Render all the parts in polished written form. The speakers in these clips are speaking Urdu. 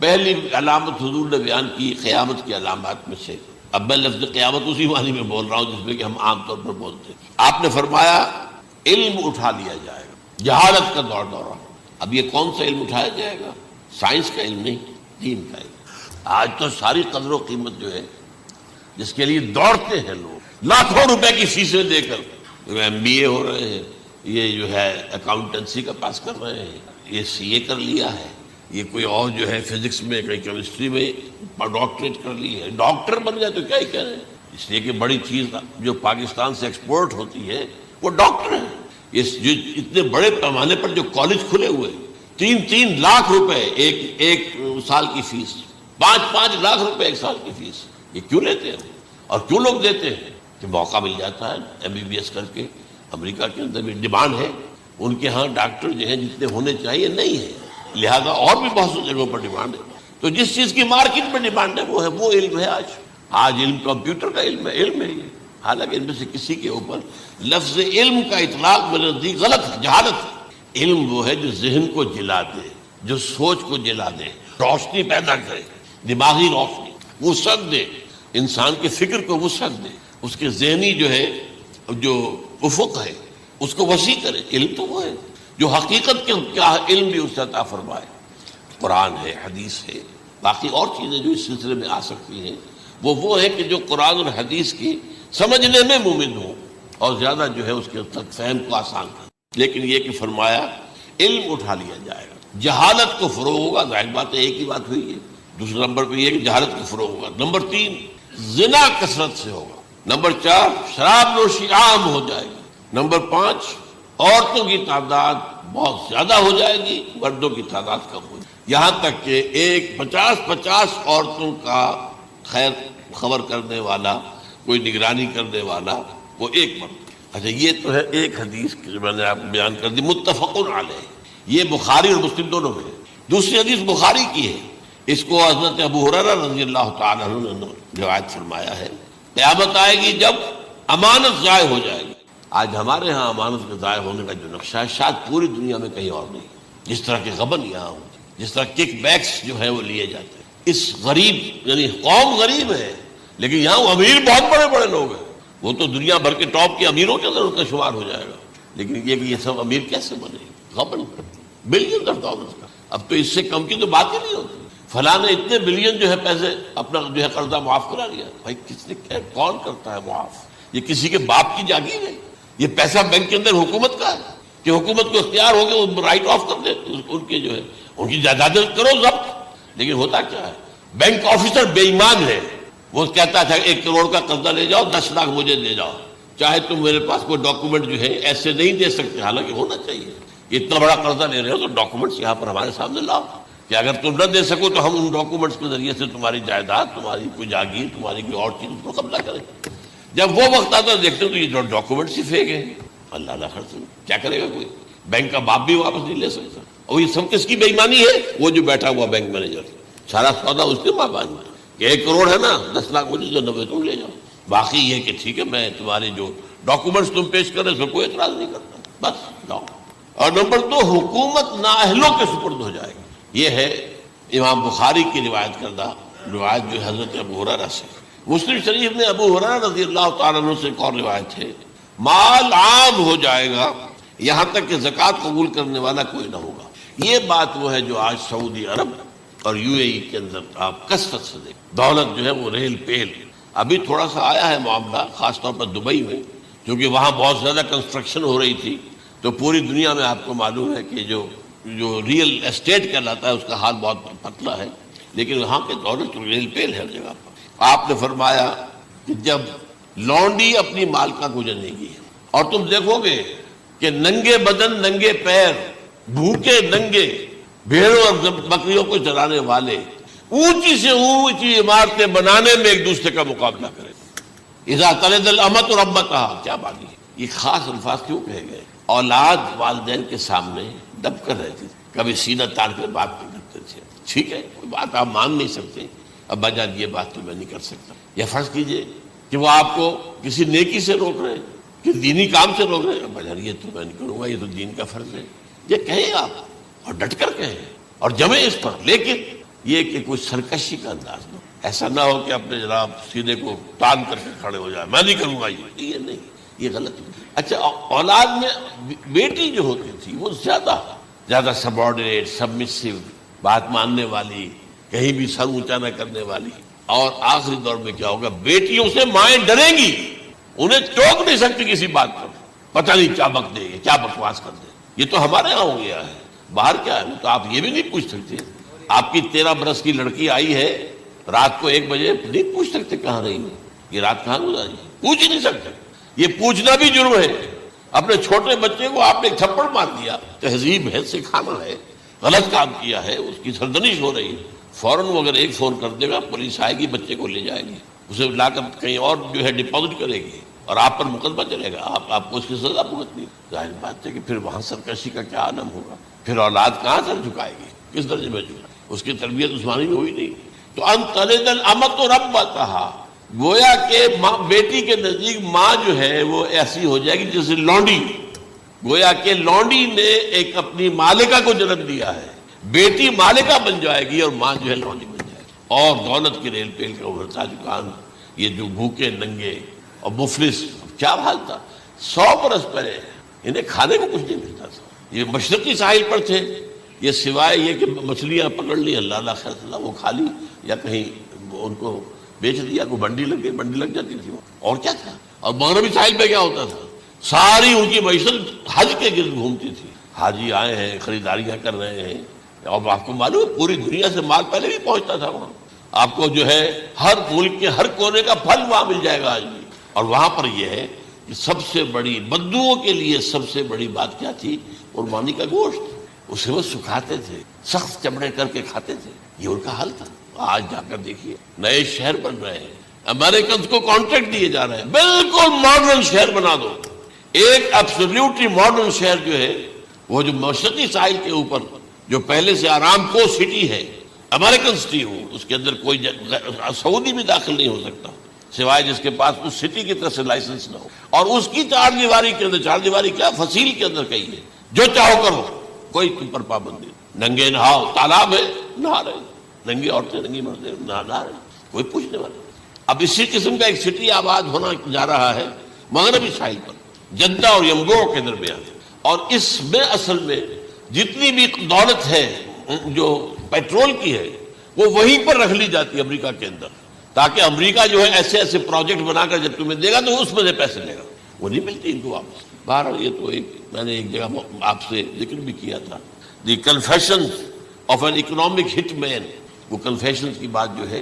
پہلی علامت حضور نے بیان کی قیامت کی علامات میں سے، اب میں لفظ قیامت اسی معنی میں بول رہا ہوں جس میں کہ ہم عام طور پر بولتے ہیں۔ آپ نے فرمایا علم اٹھا لیا جائے گا، جہالت کا دورہ۔ اب یہ کون سا علم اٹھایا جائے گا؟ سائنس کا علم نہیں، دین کا علم۔ آج تو ساری قدر و قیمت جو ہے جس کے لیے دوڑتے ہیں لوگ، لاکھوں روپے کی فیسیں دے کر، MBA ہو رہے ہیں، یہ جو ہے اکاؤنٹنسی کا پاس کر رہے ہیں، یہ CA کر لیا ہے، یہ کوئی اور جو ہے فزکس میں، کوئی کیمسٹری میں ڈاکٹریٹ کر لی ہے، ڈاکٹر بن گئے تو کیا ہی کہہ رہے ہیں۔ اس لیے کہ بڑی چیز جو پاکستان سے ایکسپورٹ ہوتی ہے وہ ڈاکٹر ہیں۔ یہ جو اتنے بڑے پیمانے پر جو کالج کھلے ہوئے، 3 لاکھ روپے ایک سال کی فیس، 5 لاکھ روپے ایک سال کی فیس، یہ کیوں لیتے ہیں اور کیوں لوگ دیتے ہیں؟ کہ موقع مل جاتا ہے MBBS کر کے۔ امریکہ کے اندر بھی ڈیمانڈ ہے، ان کے ہاں ڈاکٹر جو ہیں جتنے ہونے چاہیے نہیں ہے، لہذا اور بھی بہت سی جگہوں پر ڈیمانڈ ہے۔ تو جس چیز کی مارکیٹ میں ڈیمانڈ ہے وہ علم ہے۔ آج علم کمپیوٹر کا علم ہے یہ، حالانکہ ان میں سے کسی کے اوپر لفظ علم کا اطلاق میرے نزدیک غلط ہے، جہالت ہے۔ علم وہ ہے جو ذہن کو جلا دے، جو سوچ کو جلا دے، روشنی پیدا کرے، دماغی روشنی، وسعت دے، انسان کے فکر کو وسعت دے، اس کے ذہنی جو ہے جو افق ہے اس کو وسیع کرے۔ علم تو وہ ہے جو حقیقت کے کیا علم بھی اس سے عطا فرمائے۔ قرآن ہے، حدیث ہے، باقی اور چیزیں جو اس سلسلے میں آ سکتی ہیں وہ ہے کہ جو قرآن اور حدیث کی سمجھنے میں مومن ہو اور زیادہ جو ہے اس کے تک فہم کو آسان کر۔ لیکن یہ کہ فرمایا علم اٹھا لیا جائے گا، جہالت کو فروغ ہوگا، ظاہر بات ہے ایک ہی بات ہوئی ہے۔ دوسرے نمبر پہ یہ کہ جہالت کو فروغ ہوگا۔ نمبر 3 زنا کثرت سے ہوگا۔ نمبر 4 شراب نوشی عام ہو جائے گی۔ نمبر 5 عورتوں کی تعداد بہت زیادہ ہو جائے گی، مردوں کی تعداد کم ہو جائے گی، یہاں تک کہ 50 عورتوں کا خیر خبر کرنے والا، کوئی نگرانی کرنے والا، وہ ایک مرد۔ اچھا یہ تو ہے ایک حدیث جو میں نے آپ کو بیان کر دی، متفق علیہ، یہ بخاری اور مسلم دونوں میں ہے۔ دوسری حدیث بخاری کی ہے، اس کو حضرت ابو ہریرہ رضی اللہ تعالیٰ عنہ نے روایت فرمایا ہے، قیامت آئے گی جب امانت ضائع ہو جائے گی۔ آج ہمارے ہاں امانت کے ضائع ہونے کا جو نقشہ ہے شاید پوری دنیا میں کہیں اور نہیں، جس طرح کے غبن یہاں ہوتے، جس طرح کک بیکس جو ہے وہ لیے جاتے ہیں۔ اس غریب یعنی قوم غریب ہے لیکن یہاں وہ امیر بہت بڑے بڑے لوگ ہیں، وہ تو دنیا بھر کے ٹاپ کے امیروں کے اندر ان کا شمار ہو جائے گا، لیکن یہ کہ یہ سب امیر کیسے بنے؟ غبن بلین ڈالر کا، اب تو اس سے کم کی تو بات ہی نہیں ہوتی۔ فلاں نے اتنے بلین جو ہے پیسے اپنا جو ہے قرضہ معاف کرا لیا۔ بھائی کس نے کون کرتا ہے معاف؟ یہ کسی کے باپ کی جاگیر ہے؟ یہ پیسہ بینک کے اندر حکومت کا ہے کہ حکومت کو اختیار ہو گیا وہ رائٹ آف کر دے ان کے جو ہے ان کی جائیدادیں کرو ضبط۔ لیکن ہوتا کیا ہے، بینک آفیسر بے ایمان ہے، وہ کہتا تھا 1 کروڑ کا قرضہ لے جاؤ، 10 لاکھ مجھے دے جاؤ، چاہے تم میرے پاس کوئی ڈاکومنٹ جو ہے ایسے نہیں دے سکتے، حالانکہ ہونا چاہیے۔ اتنا بڑا قرضہ لے رہے ہو تو ڈاکومنٹس یہاں پر ہمارے سامنے لاؤ کہ اگر تم نہ دے سکو تو ہم ان ڈاکومنٹس کے ذریعے سے تمہاری جائیداد، تمہاری کوئی جاگیر، تمہاری کوئی اور چیز کو قبضہ کریں۔ جب وہ وقت آتا ہے دیکھتے تو یہ ڈاکومنٹس ہی فیک ہیں۔ اللہ نہ خرچ کیا کرے گا کوئی؟ بینک کا باپ بھی واپس نہیں لے سکتا۔ اور یہ سب کس کی بے ایمانی ہے؟ وہ جو بیٹھا ہوا بینک مینیجر، سارا سودا اس کے مابین میں کہ 1 کروڑ ہے نا، 10 لاکھ مجھے جو 90 تم لے جاؤ، باقی یہ کہ ٹھیک ہے میں تمہارے جو ڈاکومنٹس تم پیش کر رہے اس میں کوئی اعتراض نہیں کرتا، بس جاؤ۔ اور نمبر 2 حکومت نااہلوں کے سپرد ہو جائے گی۔ یہ ہے امام بخاری کی روایت کردہ روایت جو حضرت ابو ہریرہ سے۔ مسلم شریف میں ابو ہریرہ رضی اللہ تعالیٰ عنہ سے ایک اور روایت ہے، مال عام ہو جائے گا یہاں تک کہ زکوٰۃ قبول کرنے والا کوئی نہ ہوگا۔ یہ بات وہ ہے جو آج سعودی عرب اور UAE کے اندر آپ کثرت سے دیکھیں، دولت جو ہے وہ ریل پیل۔ ابھی تھوڑا سا آیا ہے معاملہ خاص طور پر دبئی میں، کیونکہ وہاں بہت زیادہ کنسٹرکشن ہو رہی تھی، تو پوری دنیا میں آپ کو معلوم ہے کہ جو ریئل اسٹیٹ کہلاتا ہے اس کا حال بہت پتلا ہے، لیکن وہاں کے دولت ریل پیل ہے ہر جگہ پر۔ آپ نے فرمایا کہ جب لونڈی اپنی مالکہ کو جنے گی اور تم دیکھو گے کہ ننگے بدن ننگے پیر بھوکے ننگے بھیڑوں اور بکریوں کو چرانے والے اونچی سے اونچی عمارتیں بنانے میں ایک دوسرے کا مقابلہ کریں، اذا تلد الامۃ ربتها، کیا بات ہے؟ یہ خاص الفاظ کیوں کہے گئے؟ اولاد والدین کے سامنے دب کر رہتی تھی، کبھی سینہ تان کر بات نہیں کرتے تھے۔ ٹھیک ہے کوئی بات آپ مان نہیں سکتے، ابا جان یہ بات تو میں نہیں کر سکتا، یا فرض کیجئے کہ وہ آپ کو کسی نیکی سے روک رہے ہیں، کہ دینی کام سے روک رہے ہیں، ابا جان یہ تو میں نہیں کروں گا، یہ تو دین کا فرض ہے، یہ کہیں آپ اور ڈٹ کر کہیں اور جمیں اس پر۔ لیکن یہ کہ کوئی سرکشی کا انداز نہ ہو، ایسا نہ ہو کہ اپنے جناب سینے کو تان کر کے کھڑے ہو جائے، میں نہیں کروں گا، یہ نہیں، یہ غلط ہے۔ اچھا اولاد میں بیٹی جو ہوتی تھی وہ زیادہ سبارڈینیٹ، سبمسیو، بات ماننے والی، کہیں بھی سر اونچا نہ کرنے والی، اور آخری دور میں کیا ہوگا، بیٹیوں سے مائیں ڈریں گی، انہیں ٹوک نہیں سکتی کسی بات پر، پتہ نہیں کیا بک دے گی، کیا بکواس کر دے۔ یہ تو ہمارے ہاں ہو گیا ہے، باہر کیا ہے وہ تو آپ یہ بھی نہیں پوچھ سکتے۔ آپ کی 13 برس کی لڑکی آئی ہے رات کو 1 بجے، نہیں پوچھ سکتے کہاں رہی ہے، یہ رات کہاں گزاری، پوچھ ہی نہیں سکتے۔ یہ پوچھنا بھی جرم ہے۔ اپنے چھوٹے بچے کو آپ نے ایک تھپڑ مار دیا، تہذیب ہے، سکھانا ہے، غلط کام کیا ہے، اس کی سرزنش ہو رہی ہے، فوراً وہ اگر ایک فون کر دے گا پولیس آئے گی، بچے کو لے جائے گی، اسے لا کر کہیں اور جو ہے ڈپازٹ کرے گی، اور آپ پر مقدمہ چلے گا، آپ کو اس کی سزا بھگتنی۔ ظاہر بات ہے کہ پھر وہاں سرکشی کا کیا عالم ہوگا، پھر اولاد کہاں سر جھکائے گی، کس درجے میں جھکائے؟ اس کی تربیت عثمانی میں ہوئی نہیں۔ تو ان تلد الامۃ ربتہا، گویا کہ بیٹی کے نزدیک ماں جو ہے وہ ایسی ہو جائے گی جیسے لونڈی، گویا کہ لونڈی نے ایک اپنی مالکہ کو جنم دیا ہے، بیٹی مالکہ بن جائے گی اور ماں جو ہے لونڈی بن جائے گی، اور دولت کی ریل پیل کا ابھرتا دکان، یہ جو بھوکے ننگے اور مفلس، کیا حال تھا 100 برس پہلے، انہیں کھانے کو کچھ نہیں ملتا تھا، یہ مشرقی ساحل پر تھے، یہ سوائے یہ کہ مچھلیاں پکڑ لی، اللہ خیر اللہ وہ کھا لی، یا کہیں ان کو بیچ دیا، کوئی بنڈی لگ گئی، بنڈی لگ جاتی تھی، اور کیا تھا۔ اور مغربی ساحل پہ کیا ہوتا تھا، ساری ان کی معیشت حج کے گرد گھومتی تھی، حاجی آئے ہیں، خریداریاں کر رہے ہیں، اور آپ کو معلوم ہے پوری دنیا سے مال پہلے بھی پہنچتا تھا وہاں، آپ کو جو ہے ہر ملک کے ہر کونے کا پھل وہاں مل جائے گا آج بھی۔ اور وہاں پر یہ ہے کہ سب سے بڑی بدوؤں کے لیے سب سے بڑی بات کیا تھی، قربانی کا گوشت، اسے وہ سکھاتے تھے، سخت چمڑے کر کے کھاتے تھے، یہ ان کا حل تھا۔ آج جا کر دیکھیے نئے شہر بن رہے ہیں، امریکنز کو کانٹریکٹ دیے جا رہے ہیں، بالکل ماڈرن شہر بنا دو، ایک ایبسولوٹلی ماڈرن شہر جو ہے وہ جو مشرقی ساحل کے اوپر جو پہلے سے آرام کو سٹی ہے، امریکن سٹی ہو، اس کے اندر کوئی سعودی بھی داخل نہیں ہو سکتا سوائے جس کے پاس اس سٹی کی طرف سے لائسنس نہ ہو، اور اس کی 4 دیواری کے اندر، 4 دیواری کیا فصیل کے اندر کہی ہے، جو چاہو کرو، کوئی تم پر پابندی نہیں، ننگے نہاؤ، تالاب ہے نہا رہے، ننگی عورتیں ننگی مردیں نہا رہے، کوئی پوچھنے والا۔ اب اسی قسم کا ایک سٹی آباد ہونا جا رہا ہے مغربی ساحل پر، جدہ اور یمگو کے درمیان، اور اس میں اصل میں جتنی بھی دولت ہے جو پیٹرول کی ہے وہ وہیں پر رکھ لی جاتی ہے امریکہ کے اندر، تاکہ امریکہ جو ہے ایسے ایسے پروجیکٹ بنا کر جب تمہیں دے گا تو اس میں سے پیسے لے گا، وہ نہیں ملتی ان کو واپس۔ بہرحال یہ تو ایک میں نے ایک جگہ آپ سے ذکر بھی کیا تھا، دی کنفیشنز آف این اکنامک ہٹ مین، وہ کنفیشنز کی بات جو ہے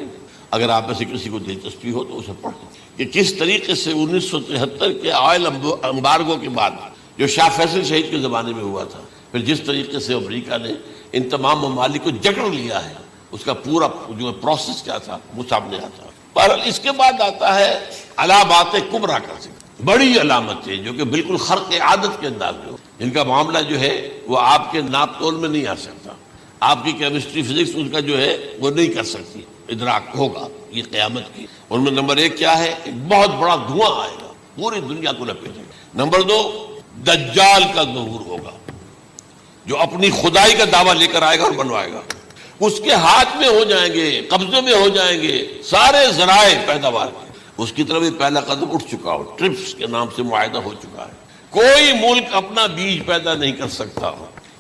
اگر آپ میں سے کسی کو دلچسپی ہو تو اسے پڑھیں کہ کس طریقے سے 1973 کے آئل امبارگو کے بعد جو شاہ فیصل شہید کے زمانے میں ہوا تھا، پھر جس طریقے سے امریکہ نے ان تمام ممالک کو جکڑ لیا ہے، اس کا پورا جو پروسیس کیا تھا وہ سامنے آتا ہے۔ پر اس کے بعد آتا ہے علامات کبریٰ کا ذکر، بڑی علامتیں جو کہ بالکل خرق عادت کے انداز میں ہو، جن کا معاملہ جو ہے وہ آپ کے ناپ تول میں نہیں آ سکتا، آپ کی کیمسٹری فزکس ان کا جو ہے وہ نہیں کر سکتی، ادراک ہوگا یہ قیامت کی۔ ان میں نمبر 1 کیا ہے، ایک بہت بڑا دھواں آئے گا، پوری دنیا کو لپیٹے گا۔ نمبر 2 دجال کا ظہور ہوگا، جو اپنی خدائی کا دعویٰ لے کر آئے گا اور بنوائے گا، اس کے ہاتھ میں ہو جائیں گے، قبضے میں ہو جائیں گے سارے ذرائع پیداوار کے، اس کی طرف پہلا قدم اٹھ چکا ہو، ٹرپس کے نام سے معاہدہ ہو چکا ہے، کوئی ملک اپنا بیج پیدا نہیں کر سکتا،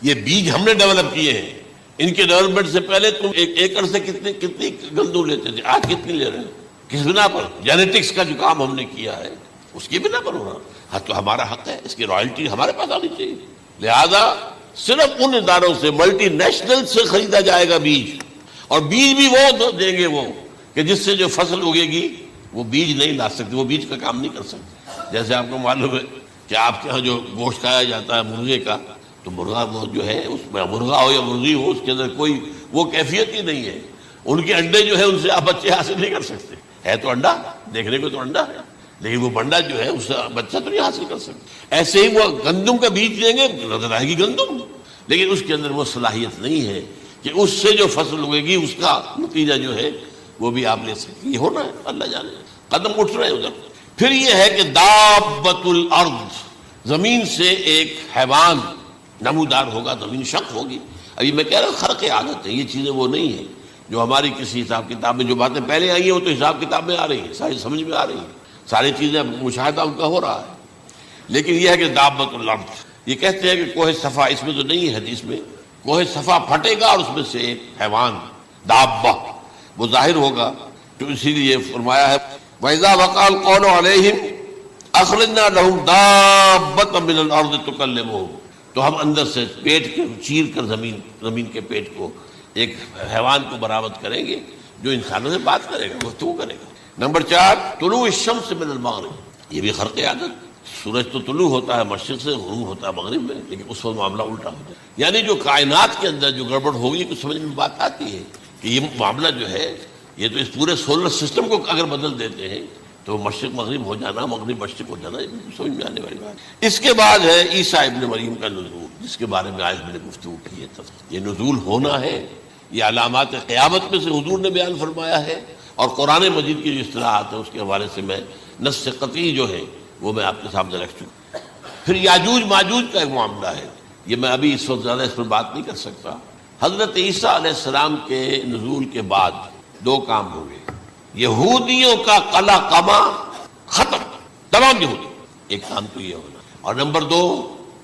یہ بیج ہم نے ڈیولپ کیے ہیں، ان کے ڈیولپمنٹ سے پہلے تم 1 ایکڑ سے کتنی گندم لیتے تھے، آج کتنی لے رہے ہیں، کس بنا پر؟ جینیٹکس کا جو کام ہم نے کیا ہے اس کی بنا پر ہونا، ہاں تو ہمارا حق ہے، اس کی رائلٹی ہمارے پاس آنی چاہیے، لہذا صرف ان اداروں سے ملٹی نیشنل سے خریدا جائے گا بیج، اور بیج بھی وہ دیں گے وہ کہ جس سے جو فصل اگے گی وہ بیج نہیں لا سکتے، وہ بیج کا کام نہیں کر سکتے۔ جیسے آپ کو معلوم ہے کہ آپ کے ہاں جو گوشت کھایا جاتا ہے مرغے کا، تو مرغا وہ جو ہے اس میں مرغا ہو یا مرغی ہو، اس کے اندر کوئی وہ کیفیت ہی نہیں ہے، ان کے انڈے جو ہے ان سے آپ بچے حاصل نہیں کر سکتے، ہے تو انڈا، دیکھنے کو تو انڈا ہے لیکن وہ بنڈا جو ہے اس سے بچہ تو نہیں حاصل کر سکتے۔ ایسے ہی وہ گندم کا بیج دیں گے، نظر آئے گی گندم، لیکن اس کے اندر وہ صلاحیت نہیں ہے کہ اس سے جو فصل اگے گی اس کا نتیجہ جو ہے وہ بھی آپ لے سکتے۔ یہ ہونا ہے، اللہ جانے، قدم اٹھ رہے ہیں ادھر۔ پھر یہ ہے کہ دابۃ الارض، زمین سے ایک حیوان نمودار ہوگا، زمین شق ہوگی۔ ابھی میں کہہ رہا ہوں خرق عادت ہے، یہ چیزیں وہ نہیں ہیں جو ہماری کسی حساب کتاب میں جو باتیں پہلے آئی ہیں وہ تو حساب کتاب میں آ رہی ہیں، ساری سمجھ میں آ رہی ہیں، ساری چیزیں مشاہدہ ان کا ہو رہا ہے. لیکن یہ ہے کہ دابۃ الارض، یہ کہتے ہیں کہ کوہ صفا، اس میں تو نہیں ہے حدیث میں، کوہ صفا پھٹے گا اور اس میں سے ایک حیوان دابہ وہ ظاہر ہوگا. تو اسی لیے فرمایا ہے وَإِذَا وَقَعَ الْقَوْلُ عَلَيْهِمْ أَخْرَجْنَا لَهُمْ دَابَّةً مِّنَ الْأَرْضِ تُكَلِّمُهُمْ، تو ہم اندر سے پیٹ کے چیر کر زمین کے پیٹ کو ایک حیوان کو برآمد کریں گے جو انسانوں سے بات کرے گا، گفتگو کرے گا. نمبر 4 طلوع الشمس من المغرب، یہ بھی خرق عادت. سورج تو طلوع ہوتا ہے مشرق سے، غروب ہوتا ہے مغرب میں، لیکن اس وقت معاملہ الٹا ہوتا ہے. یعنی جو کائنات کے اندر جو گڑبڑ ہوگی کچھ سمجھ میں بات آتی ہے کہ یہ معاملہ جو ہے یہ تو اس پورے سولر سسٹم کو اگر بدل دیتے ہیں تو مشرق مغرب ہو جانا، مغرب مشرق ہو جانا، یہ سمجھ میں آنے والی بات. اس کے بعد ہے عیسیٰ ابن مریم کا نزول، جس کے بارے میں آج میں نے گفتگو کی ہے. یہ نزول ہونا ہے، یہ علامات قیامت میں سے حضور نے بیان فرمایا ہے، اور قرآن مجید کی جو اصطلاحات ہیں اس کے حوالے سے میں نص قطعی جو ہے وہ میں آپ کے سامنے رکھ چکا. پھر یاجوج ماجوج کا ایک معاملہ ہے، یہ میں ابھی اس وقت زیادہ اس پر بات نہیں کر سکتا. حضرت عیسیٰ علیہ السلام کے نزول کے بعد 2 کام ہو گئے. یہودیوں کا قلع قمع ختم، تمام یہودی، ایک کام تو یہ ہونا، اور نمبر 2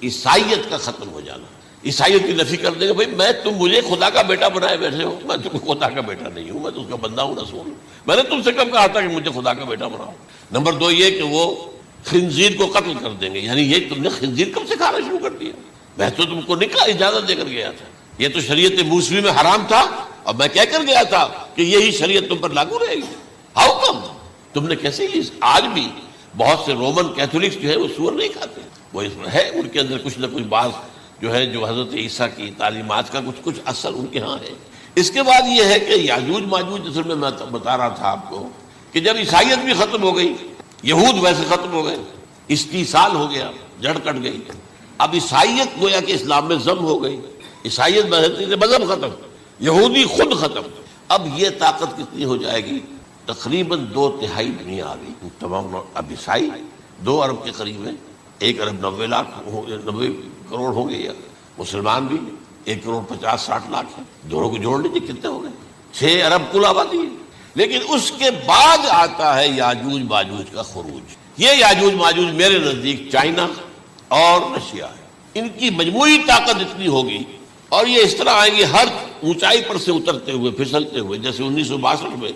عیسائیت کا ختم ہو جانا. عیسائیت کی نفی کر دیں گے، تم مجھے خدا کا بیٹا بنائے بیٹھے ہو، میں تم خدا کا بیٹا نہیں ہوں، میں تو اس کا بندہ ہوں، رسول ہوں. میں نے تم سے کب کہا تھا کہ مجھے خدا کا بیٹا بناؤ. نمبر 2 یہ کہ وہ خنزیر کو قتل کر دیں گے، یعنی یہ تم نے خنزیر کب سے کھانا شروع کر دیا؟ میں تو تم کو نکاح اجازت دے کر گیا تھا، یہ تو شریعت موسوی میں حرام تھا، اور میں کہہ کر گیا تھا کہ یہی شریعت تم پر لاگو رہے گی. ہاؤ کم تم نے کیسے لی؟ آج بھی بہت سے رومن کیتھولکس جو ہے وہ سور نہیں کھاتے، وہ اس میں ہے ان کے اندر کچھ نہ کچھ بات جو ہے جو حضرت عیسیٰ کی تعلیمات کا کچھ اثر ان کے ہاں ہے. اس کے بعد یہ ہے کہ یاجوج ماجوج، جس میں بتا رہا تھا آپ کو کہ جب عیسائیت بھی ختم ہو گئی، یہود ویسے ختم ہو گئے، استیصال ہو گیا، جڑ کٹ گئی، اب عیسائیت گویا کہ اسلام میں ضم ہو گئی، عیسائیت مذہب ختم، یہودی خود ختم. اب یہ طاقت کتنی ہو جائے گی؟ تقریباً 2/3 دنیا آ گئی تمام. اب عیسائی 2 ارب کے قریب ہیں، 1 ارب 90 کروڑ ہوں گے، یا مسلمان بھی 1,50,60 لاکھ ہیں. دونوں کو جوڑ لیجیے کتنے ہو گئے؟ 6 ارب کل آبادی ہے. لیکن اس کے بعد آتا ہے یاجوج ماجوج کا خروج. یہ یاجوج ماجوج میرے نزدیک چائنا اور رشیا ہے. ان کی مجموعی طاقت اتنی ہوگی، اور یہ اس طرح آئیں گے ہر اونچائی پر سے اترتے ہوئے، پھسلتے ہوئے. جیسے 1962 میں